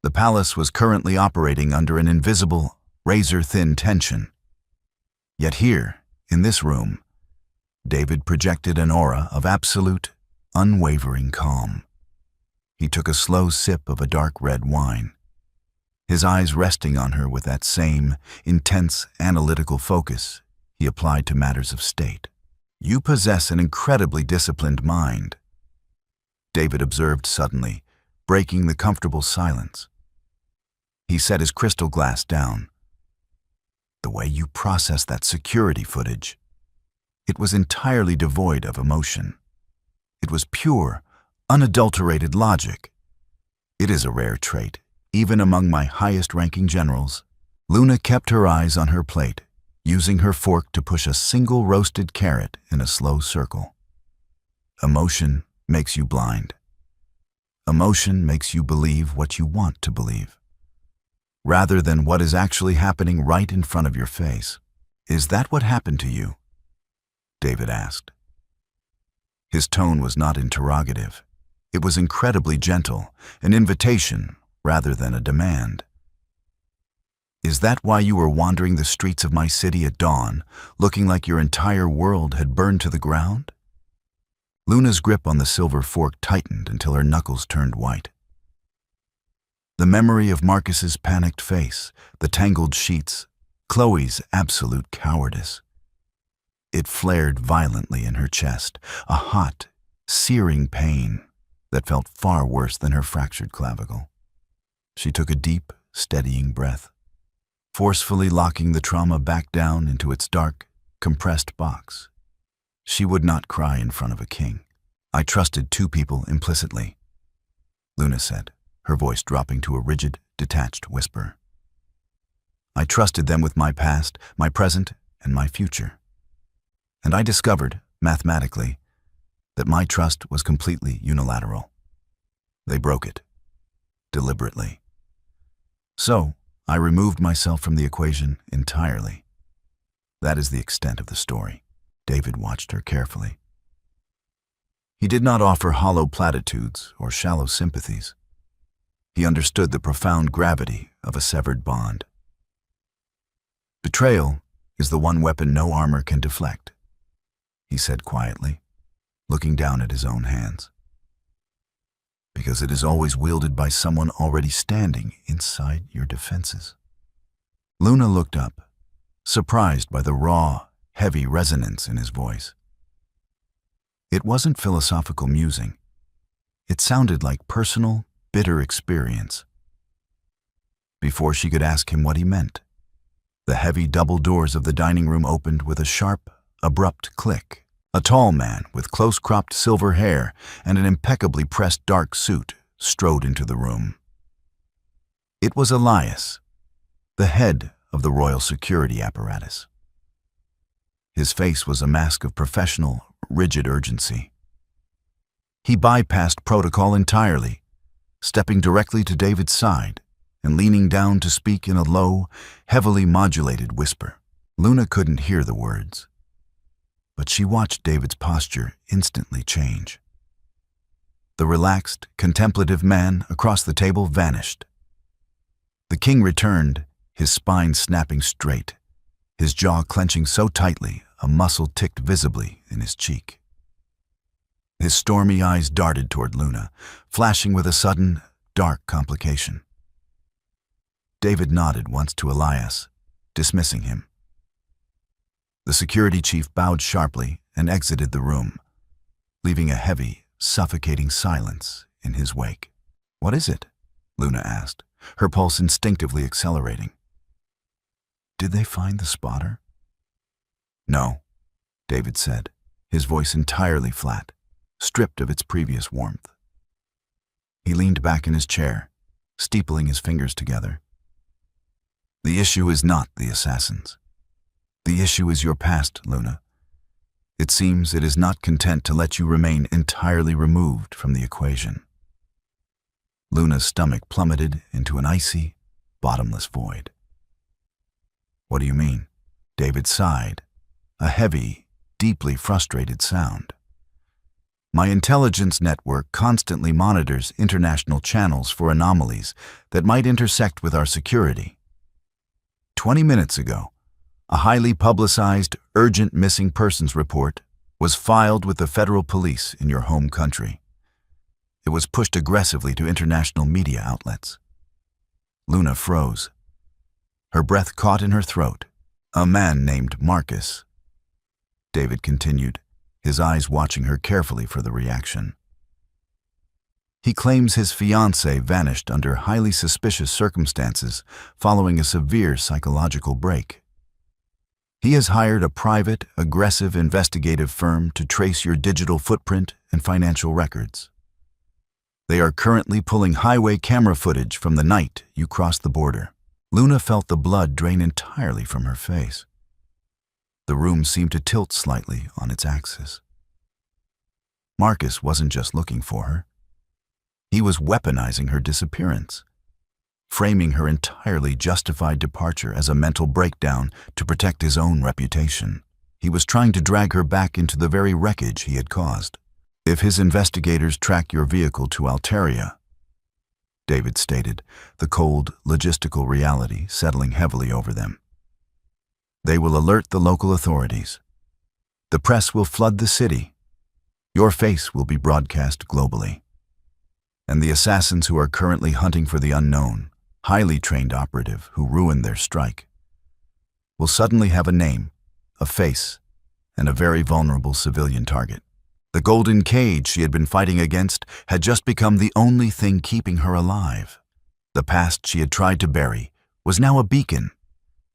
The palace was currently operating under an invisible, razor-thin tension. Yet here, in this room, David projected an aura of absolute, unwavering calm. He took a slow sip of a dark red wine, his eyes resting on her with that same intense analytical focus he applied to matters of state. "You possess an incredibly disciplined mind," David observed suddenly, breaking the comfortable silence. He set his crystal glass down. "The way you processed that security footage, it was entirely devoid of emotion. It was pure, unadulterated logic. It is a rare trait, even among my highest-ranking generals. Luna kept her eyes on her plate, using her fork to push a single roasted carrot in a slow circle. Emotion makes you blind. Emotion makes you believe what you want to believe, rather than what is actually happening right in front of your face. "Is that what happened to you?" David asked. His tone was not interrogative. It was incredibly gentle, an invitation rather than a demand. "Is that why you were wandering the streets of my city at dawn, looking like your entire world had burned to the ground?" Luna's grip on the silver fork tightened until her knuckles turned white. The memory of Marcus's panicked face, the tangled sheets, Chloe's absolute cowardice. It flared violently in her chest, a hot, searing pain that felt far worse than her fractured clavicle. She took a deep, steadying breath, forcefully locking the trauma back down into its dark, compressed box. She would not cry in front of a king. "I trusted two people implicitly," Luna said, her voice dropping to a rigid, detached whisper. "I trusted them with my past, my present, and my future. And I discovered, mathematically, that my trust was completely unilateral. They broke it, deliberately. So, I removed myself from the equation entirely. That is the extent of the story." David watched her carefully. He did not offer hollow platitudes or shallow sympathies. He understood the profound gravity of a severed bond. "Betrayal is the one weapon no armor can deflect," he said quietly, looking down at his own hands. "Because it is always wielded by someone already standing inside your defenses." Luna looked up, surprised by the raw, heavy resonance in his voice. It wasn't philosophical musing. It sounded like personal, bitter experience. Before she could ask him what he meant, the heavy double doors of the dining room opened with a sharp, abrupt click. A tall man with close-cropped silver hair and an impeccably pressed dark suit strode into the room. It was Elias, the head of the royal security apparatus. His face was a mask of professional, rigid urgency. He bypassed protocol entirely, stepping directly to David's side and leaning down to speak in a low, heavily modulated whisper. Luna couldn't hear the words, but she watched David's posture instantly change. The relaxed, contemplative man across the table vanished. The king returned, his spine snapping straight, his jaw clenching so tightly a muscle ticked visibly in his cheek. His stormy eyes darted toward Luna, flashing with a sudden, dark complication. David nodded once to Elias, dismissing him. The security chief bowed sharply and exited the room, leaving a heavy, suffocating silence in his wake. "What is it?" Luna asked, her pulse instinctively accelerating. "Did they find the spotter?" "No," David said, his voice entirely flat, stripped of its previous warmth. He leaned back in his chair, steepling his fingers together. "The issue is not the assassins. The issue is your past, Luna. It seems it is not content to let you remain entirely removed from the equation." Luna's stomach plummeted into an icy, bottomless void. "What do you mean?" David sighed, a heavy, deeply frustrated sound. "My intelligence network constantly monitors international channels for anomalies that might intersect with our security. 20 minutes ago, a highly publicized, urgent missing persons report was filed with the federal police in your home country. It was pushed aggressively to international media outlets." Luna froze. Her breath caught in her throat. "A man named Marcus," David continued, his eyes watching her carefully for the reaction. "He claims his fiancée vanished under highly suspicious circumstances following a severe psychological break. He has hired a private, aggressive investigative firm to trace your digital footprint and financial records. They are currently pulling highway camera footage from the night you crossed the border. Luna felt the blood drain entirely from her face. The room seemed to tilt slightly on its axis. Marcus wasn't just looking for her. He was weaponizing her disappearance, framing her entirely justified departure as a mental breakdown to protect his own reputation. He was trying to drag her back into the very wreckage he had caused. "If his investigators track your vehicle to Altaria," David stated, the cold, logistical reality settling heavily over them, "they will alert the local authorities. The press will flood the city. Your face will be broadcast globally. And the assassins who are currently hunting for the unknown, highly trained operative who ruined their strike, will suddenly have a name, a face, and a very vulnerable civilian target." The golden cage she had been fighting against had just become the only thing keeping her alive. The past she had tried to bury was now a beacon,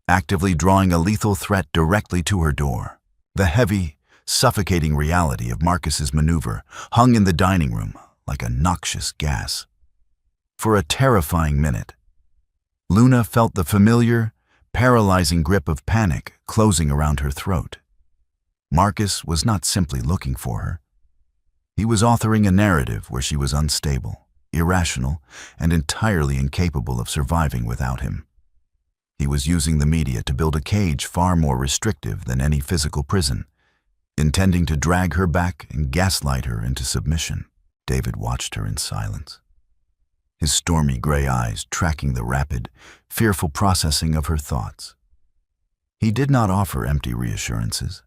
actively drawing a lethal threat directly to her door. The heavy, suffocating reality of Marcus's maneuver hung in the dining room like a noxious gas. For a terrifying minute, Luna felt the familiar, paralyzing grip of panic closing around her throat. Marcus was not simply looking for her. He was authoring a narrative where she was unstable, irrational, and entirely incapable of surviving without him. He was using the media to build a cage far more restrictive than any physical prison, intending to drag her back and gaslight her into submission. David watched her in silence, his stormy gray eyes tracking the rapid, fearful processing of her thoughts. He did not offer empty reassurances.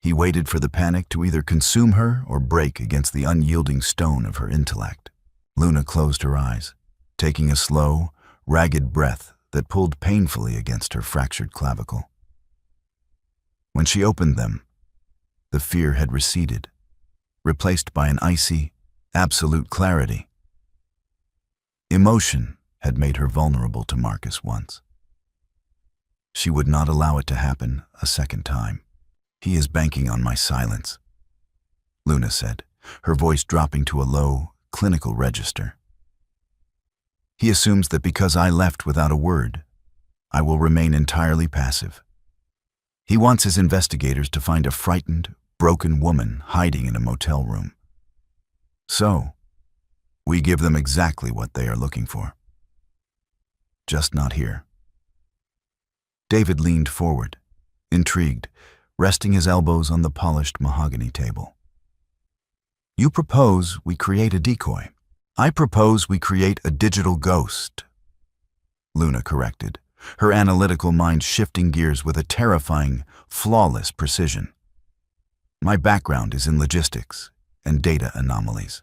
He waited for the panic to either consume her or break against the unyielding stone of her intellect. Luna closed her eyes, taking a slow, ragged breath that pulled painfully against her fractured clavicle. When she opened them, the fear had receded, replaced by an icy, absolute clarity. Emotion had made her vulnerable to Marcus once. She would not allow it to happen a second time. "He is banking on my silence," Luna said, her voice dropping to a low, clinical register. "He assumes that because I left without a word, I will remain entirely passive. He wants his investigators to find a frightened, broken woman hiding in a motel room. So, we give them exactly what they are looking for. Just not here." David leaned forward, intrigued, resting his elbows on the polished mahogany table. "You propose we create a decoy. I propose we create a digital ghost," Luna corrected, her analytical mind shifting gears with a terrifying, flawless precision. "My background is in logistics and data anomalies.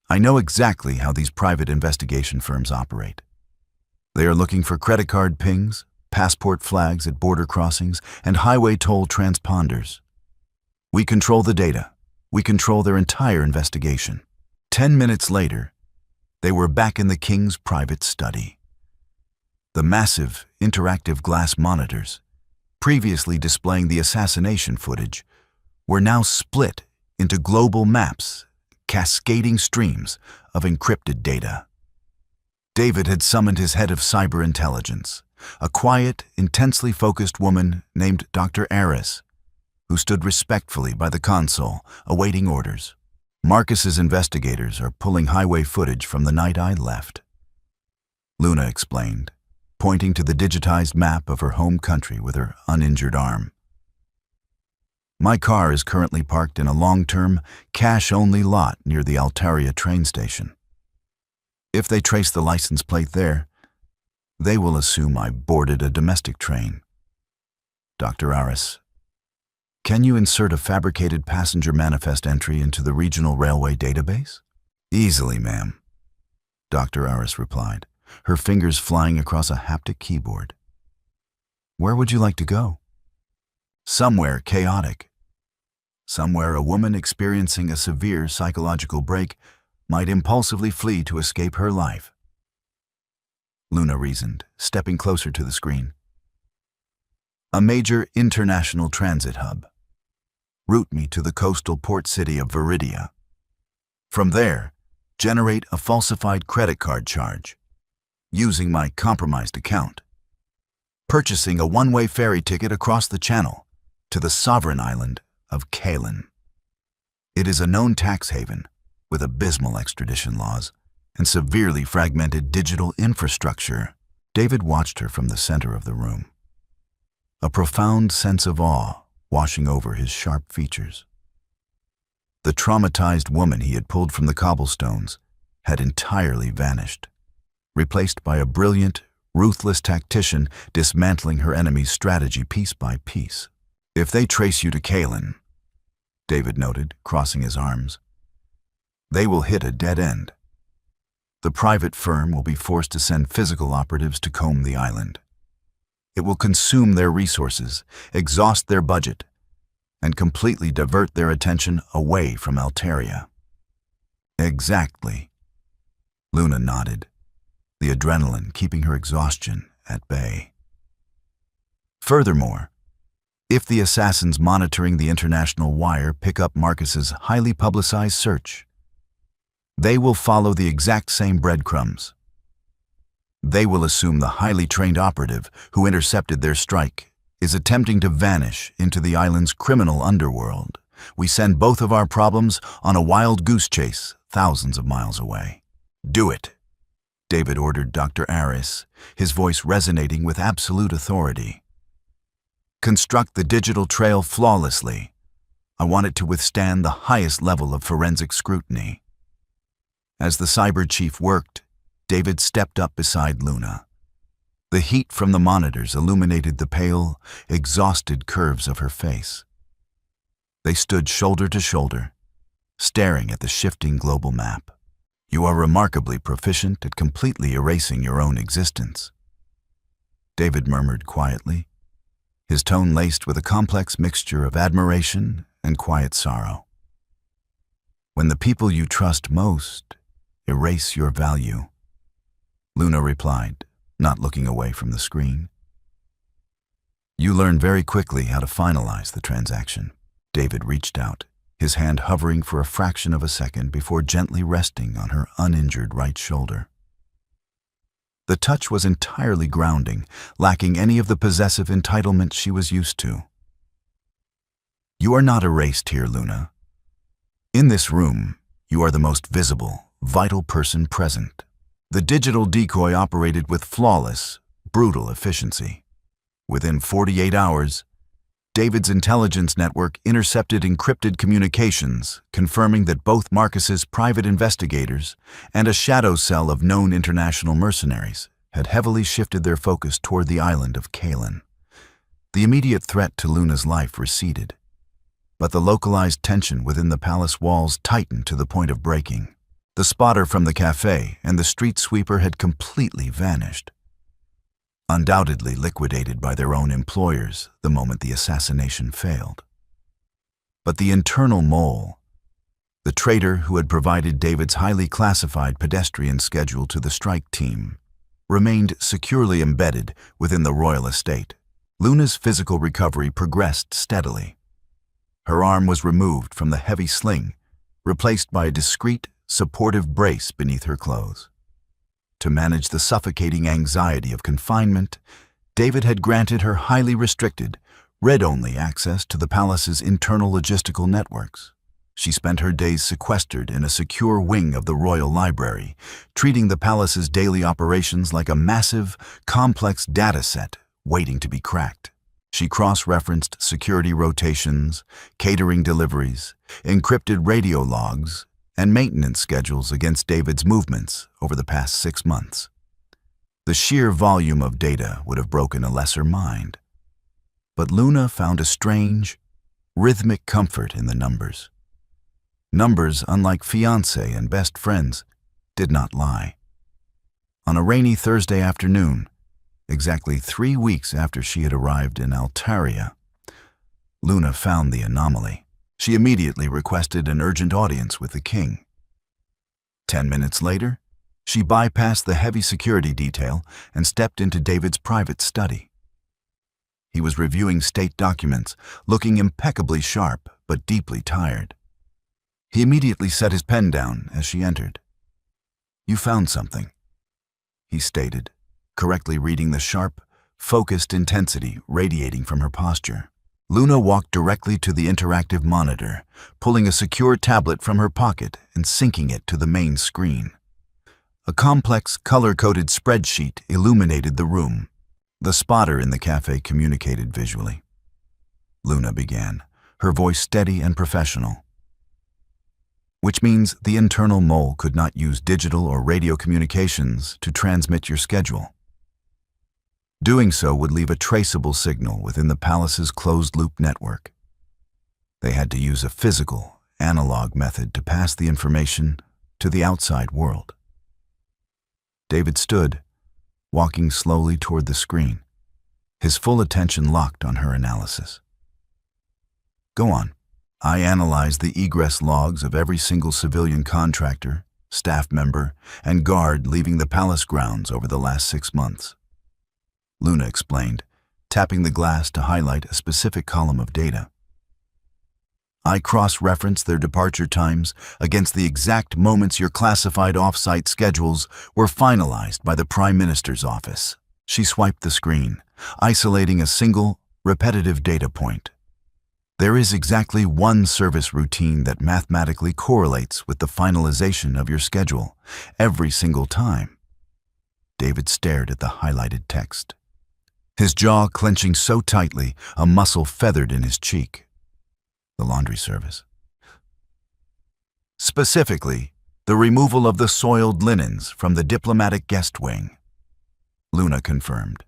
I know exactly how these private investigation firms operate. They are looking for credit card pings, passport flags at border crossings, and highway toll transponders. We control the data. We control their entire investigation." 10 minutes later, they were back in the king's private study. The massive, interactive glass monitors, previously displaying the assassination footage, were now split into global maps, cascading streams of encrypted data. David had summoned his head of cyber intelligence, a quiet, intensely focused woman named Dr. Aris, who stood respectfully by the console, awaiting orders. "Marcus's investigators are pulling highway footage from the night I left," Luna explained, pointing to the digitized map of her home country with her uninjured arm. "My car is currently parked in a long-term, cash-only lot near the Altaria train station. If they trace the license plate there, they will assume I boarded a domestic train. Dr. Aris, can you insert a fabricated passenger manifest entry into the regional railway database?" "Easily, ma'am," Dr. Aris replied, her fingers flying across a haptic keyboard. "Where would you like to go?" "Somewhere chaotic. Somewhere a woman experiencing a severe psychological break might impulsively flee to escape her life," Luna reasoned, stepping closer to the screen. a major international transit hub. Route me to the coastal port city of Viridia. From there, generate a falsified credit card charge, using my compromised account, purchasing a one-way ferry ticket across the channel to the sovereign island of Kalen. It is a known tax haven with abysmal extradition laws and severely fragmented digital infrastructure. David watched her from the center of the room, a profound sense of awe washing over his sharp features. The traumatized woman he had pulled from the cobblestones had entirely vanished, replaced by a brilliant, ruthless tactician dismantling her enemy's strategy piece by piece. If they trace you to Kalen, David noted, crossing his arms, they will hit a dead end. The private firm will be forced to send physical operatives to comb the island. It will consume their resources, exhaust their budget, and completely divert their attention away from Altaria. Exactly. Luna nodded, the adrenaline keeping her exhaustion at bay. Furthermore, if the assassins monitoring the international wire pick up Marcus's highly publicized search, they will follow the exact same breadcrumbs. They will assume the highly trained operative who intercepted their strike is attempting to vanish into the island's criminal underworld. We send both of our problems on a wild goose chase thousands of miles away. Do it, David ordered Dr. Aris, his voice resonating with absolute authority. Construct the digital trail flawlessly. I want it to withstand the highest level of forensic scrutiny. As the cyber chief worked, David stepped up beside Luna. The heat from the monitors illuminated the pale, exhausted curves of her face. They stood shoulder to shoulder, staring at the shifting global map. You are remarkably proficient at completely erasing your own existence, David murmured quietly, his tone laced with a complex mixture of admiration and quiet sorrow. When the people you trust most erase your value, Luna replied, not looking away from the screen. You learn very quickly how to finalize the transaction. David reached out, his hand hovering for a fraction of a second before gently resting on her uninjured right shoulder. The touch was entirely grounding, lacking any of the possessive entitlement she was used to. You are not erased here, Luna. In this room, you are the most visible, vital person present. The digital decoy operated with flawless, brutal efficiency. Within 48 hours, David's intelligence network intercepted encrypted communications, confirming that both Marcus's private investigators and a shadow cell of known international mercenaries had heavily shifted their focus toward the island of Kalen. The immediate threat to Luna's life receded, but the localized tension within the palace walls tightened to the point of breaking. The spotter from the cafe and the street sweeper had completely vanished, undoubtedly liquidated by their own employers the moment the assassination failed. But the internal mole, the traitor who had provided David's highly classified pedestrian schedule to the strike team, remained securely embedded within the royal estate. Luna's physical recovery progressed steadily. Her arm was removed from the heavy sling, replaced by a discreet, supportive brace beneath her clothes. To manage the suffocating anxiety of confinement, David had granted her highly restricted, read-only access to the palace's internal logistical networks. She spent her days sequestered in a secure wing of the royal library, treating the palace's daily operations like a massive, complex data set waiting to be cracked. She cross-referenced security rotations, catering deliveries, encrypted radio logs, and maintenance schedules against David's movements over the past 6 months. The sheer volume of data would have broken a lesser mind. But Luna found a strange, rhythmic comfort in the numbers. Numbers, unlike fiancé and best friends, did not lie. On a rainy Thursday afternoon, exactly 3 weeks after she had arrived in Altaria, Luna found the anomaly. She immediately requested an urgent audience with the king. 10 minutes later, she bypassed the heavy security detail and stepped into David's private study. He was reviewing state documents, looking impeccably sharp but deeply tired. He immediately set his pen down as she entered. "You found something," he stated, correctly reading the sharp, focused intensity radiating from her posture. Luna walked directly to the interactive monitor, pulling a secure tablet from her pocket and syncing it to the main screen. A complex, color-coded spreadsheet illuminated the room. The spotter in the cafe communicated visually. Luna began, her voice steady and professional. "Which means the internal mole could not use digital or radio communications to transmit your schedule. Doing so would leave a traceable signal within the palace's closed-loop network. They had to use a physical, analog method to pass the information to the outside world." David stood, walking slowly toward the screen, his full attention locked on her analysis. "Go on." "I analyzed the egress logs of every single civilian contractor, staff member, and guard leaving the palace grounds over the last 6 months. Luna explained, tapping the glass to highlight a specific column of data. "I cross-referenced their departure times against the exact moments your classified off-site schedules were finalized by the Prime Minister's office." She swiped the screen, isolating a single, repetitive data point. "There is exactly one service routine that mathematically correlates with the finalization of your schedule, every single time." David stared at the highlighted text, his jaw clenching so tightly a muscle feathered in his cheek. "The laundry service. Specifically, the removal of the soiled linens from the diplomatic guest wing," Luna confirmed.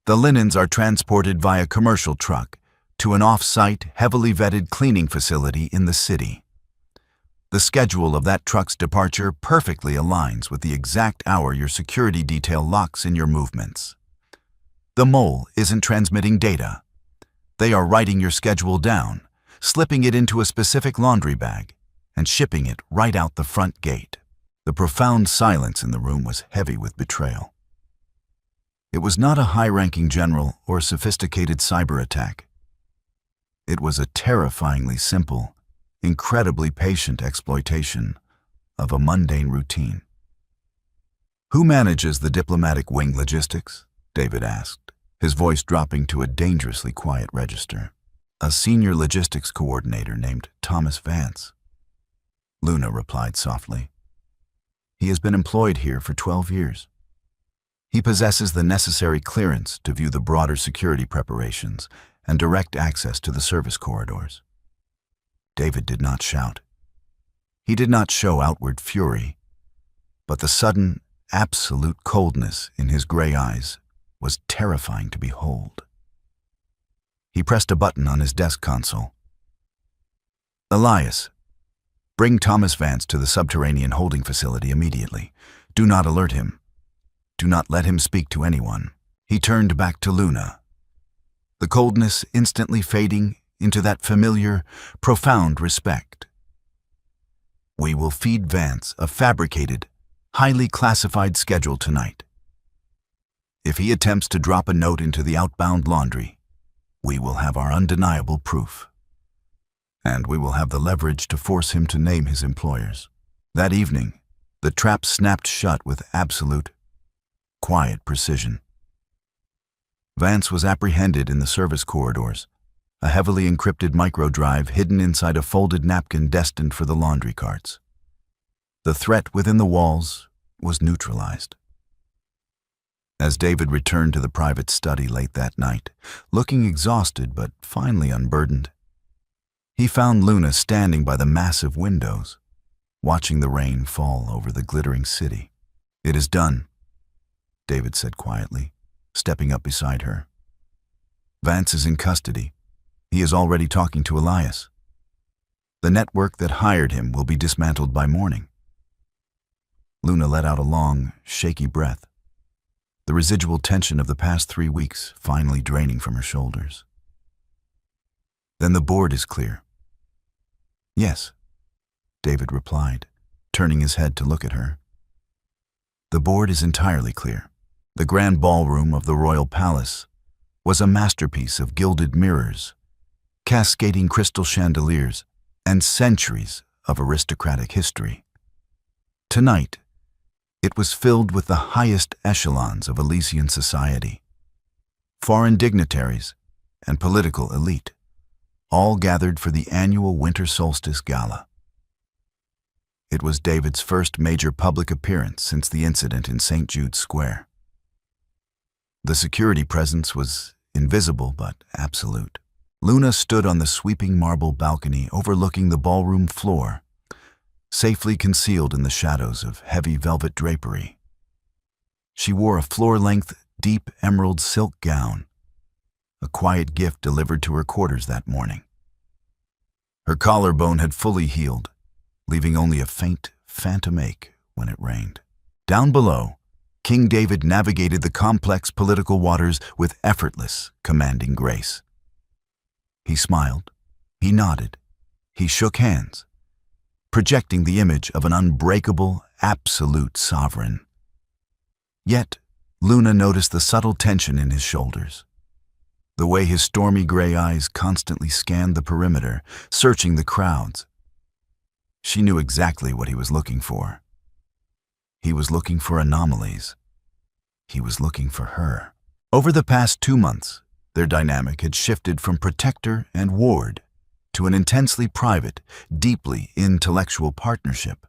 "The linens are transported via commercial truck to an off-site, heavily vetted cleaning facility in the city. The schedule of that truck's departure perfectly aligns with the exact hour your security detail locks in your movements. The mole isn't transmitting data. They are writing your schedule down, slipping it into a specific laundry bag, and shipping it right out the front gate." The profound silence in the room was heavy with betrayal. It was not a high-ranking general or sophisticated cyber attack. It was a terrifyingly simple, incredibly patient exploitation of a mundane routine. "Who manages the diplomatic wing logistics?" David asked, his voice dropping to a dangerously quiet register. "A senior logistics coordinator named Thomas Vance," Luna replied softly. "He has been employed here for 12 years. He possesses the necessary clearance to view the broader security preparations and direct access to the service corridors." David did not shout. He did not show outward fury, but the sudden, absolute coldness in his gray eyes was terrifying to behold. He pressed a button on his desk console. "Elias, bring Thomas Vance to the subterranean holding facility immediately. Do not alert him. Do not let him speak to anyone." He turned back to Luna, the coldness instantly fading into that familiar, profound respect. "We will feed Vance a fabricated, highly classified schedule tonight. If he attempts to drop a note into the outbound laundry, we will have our undeniable proof. And we will have the leverage to force him to name his employers." That evening, the trap snapped shut with absolute, quiet precision. Vance was apprehended in the service corridors, a heavily encrypted microdrive hidden inside a folded napkin destined for the laundry carts. The threat within the walls was neutralized. As David returned to the private study late that night, looking exhausted but finally unburdened, he found Luna standing by the massive windows, watching the rain fall over the glittering city. "It is done," David said quietly, stepping up beside her. "Vance is in custody. He is already talking to Elias. The network that hired him will be dismantled by morning." Luna let out a long, shaky breath, the residual tension of the past 3 weeks finally draining from her shoulders. "Then the board is clear?" "Yes," David replied, turning his head to look at her. "The board is entirely clear. The grand ballroom of the royal palace was a masterpiece of gilded mirrors, cascading crystal chandeliers, and centuries of aristocratic history. Tonight, it was filled with the highest echelons of Elysian society. Foreign dignitaries and political elite, all gathered for the annual Winter Solstice Gala. It was David's first major public appearance since the incident in St. Jude's Square. The security presence was invisible but absolute. Luna stood on the sweeping marble balcony overlooking the ballroom floor, safely concealed in the shadows of heavy velvet drapery. She wore a floor-length, deep emerald silk gown, a quiet gift delivered to her quarters that morning. Her collarbone had fully healed, leaving only a faint, phantom ache when it rained. Down below, King David navigated the complex political waters with effortless, commanding grace. He smiled, he nodded, he shook hands, projecting the image of an unbreakable, absolute sovereign. Yet, Luna noticed the subtle tension in his shoulders, the way his stormy gray eyes constantly scanned the perimeter, searching the crowds. She knew exactly what he was looking for. He was looking for anomalies. He was looking for her. Over the past 2 months, their dynamic had shifted from protector and ward to an intensely private, deeply intellectual partnership.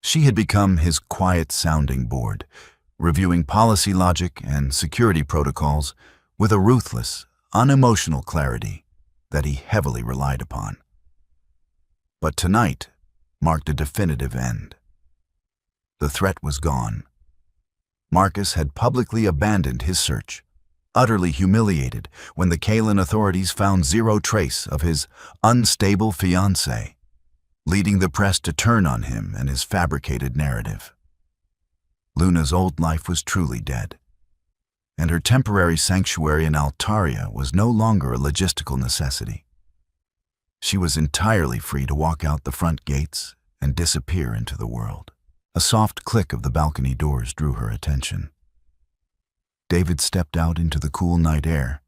She had become his quiet sounding board, reviewing policy logic and security protocols with a ruthless, unemotional clarity that he heavily relied upon. But tonight marked a definitive end. The threat was gone. Marcus had publicly abandoned his search, utterly humiliated when the Kaelan authorities found zero trace of his unstable fiancée, leading the press to turn on him and his fabricated narrative. Luna's old life was truly dead, and her temporary sanctuary in Altaria was no longer a logistical necessity. She was entirely free to walk out the front gates and disappear into the world. A soft click of the balcony doors drew her attention. David stepped out into the cool night air,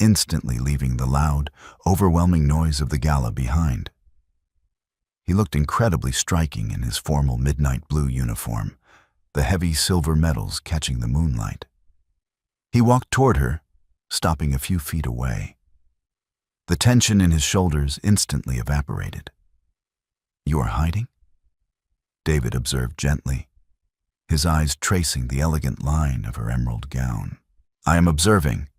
instantly leaving the loud, overwhelming noise of the gala behind. He looked incredibly striking in his formal midnight blue uniform, the heavy silver medals catching the moonlight. He walked toward her, stopping a few feet away. The tension in his shoulders instantly evaporated. "You are hiding?" David observed gently, his eyes tracing the elegant line of her emerald gown. "I am observing,"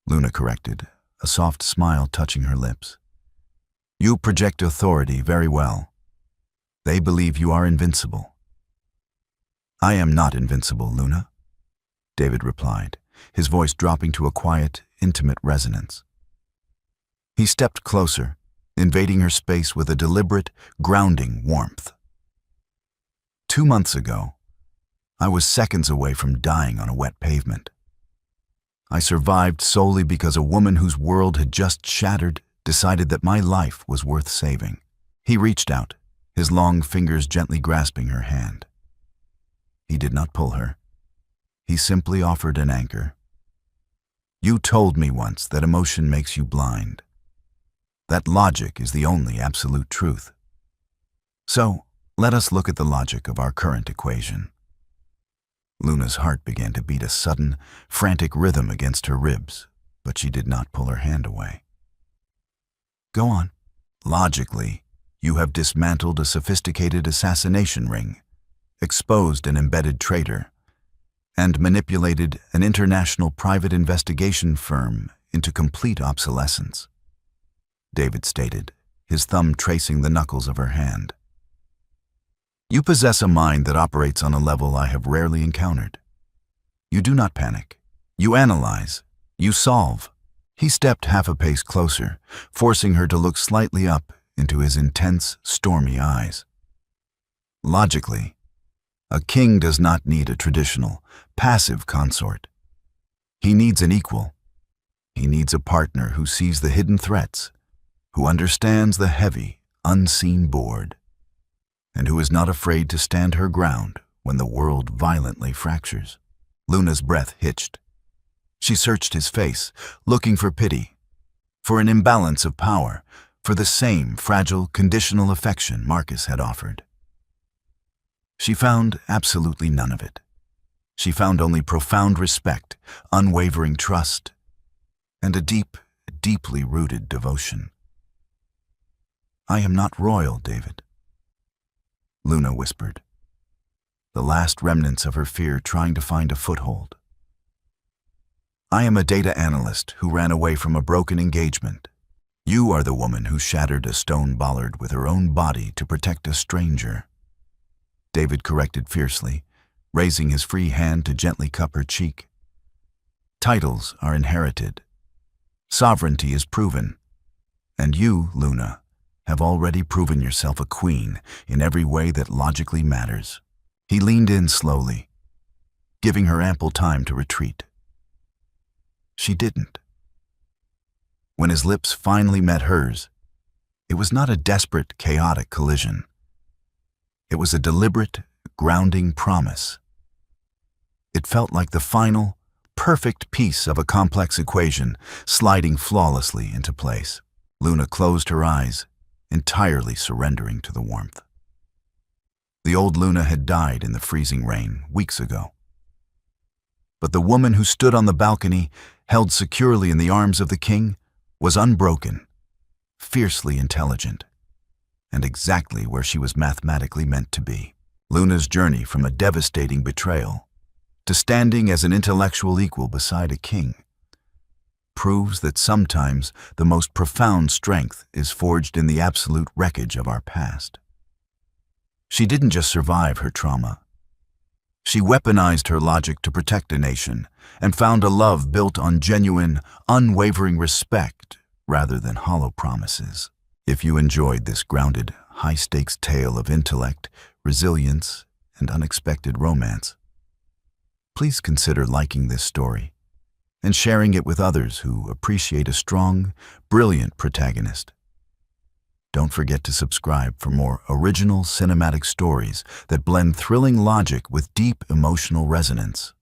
Luna corrected, a soft smile touching her lips. "You project authority very well. They believe you are invincible." "I am not invincible, Luna," David replied, his voice dropping to a quiet, intimate resonance. He stepped closer, invading her space with a deliberate, grounding warmth. 2 months ago, I was seconds away from dying on a wet pavement. I survived solely because a woman whose world had just shattered decided that my life was worth saving. He reached out, his long fingers gently grasping her hand. He did not pull her. He simply offered an anchor. "You told me once that emotion makes you blind. That logic is the only absolute truth. So, let us look at the logic of our current equation." Luna's heart began to beat a sudden, frantic rhythm against her ribs, but she did not pull her hand away. "Go on." "Logically, you have dismantled a sophisticated assassination ring, exposed an embedded traitor, and manipulated an international private investigation firm into complete obsolescence," David stated, his thumb tracing the knuckles of her hand. "You possess a mind that operates on a level I have rarely encountered. You do not panic. You analyze. You solve." He stepped half a pace closer, forcing her to look slightly up into his intense, stormy eyes. "Logically, a king does not need a traditional, passive consort. He needs an equal. He needs a partner who sees the hidden threats, who understands the heavy, unseen board, and who is not afraid to stand her ground when the world violently fractures." Luna's breath hitched. She searched his face, looking for pity, for an imbalance of power, for the same fragile, conditional affection Marcus had offered. She found absolutely none of it. She found only profound respect, unwavering trust, and a deep, deeply rooted devotion. "I am not royal, David," Luna whispered, the last remnants of her fear trying to find a foothold. "I am a data analyst who ran away from a broken engagement. You are the woman who shattered a stone bollard with her own body to protect a stranger," David corrected fiercely, raising his free hand to gently cup her cheek. "Titles are inherited. Sovereignty is proven. And you, Luna, have already proven yourself a queen in every way that logically matters." He leaned in slowly, giving her ample time to retreat. She didn't. When his lips finally met hers, it was not a desperate, chaotic collision. It was a deliberate, grounding promise. It felt like the final, perfect piece of a complex equation sliding flawlessly into place. Luna closed her eyes, entirely surrendering to the warmth. The old Luna had died in the freezing rain weeks ago. But the woman who stood on the balcony, held securely in the arms of the king, was unbroken, fiercely intelligent, and exactly where she was mathematically meant to be. Luna's journey from a devastating betrayal to standing as an intellectual equal beside a king proves that sometimes the most profound strength is forged in the absolute wreckage of our past. She didn't just survive her trauma. She weaponized her logic to protect a nation and found a love built on genuine, unwavering respect rather than hollow promises. If you enjoyed this grounded, high-stakes tale of intellect, resilience, and unexpected romance, please consider liking this story and sharing it with others who appreciate a strong, brilliant protagonist. Don't forget to subscribe for more original cinematic stories that blend thrilling logic with deep emotional resonance.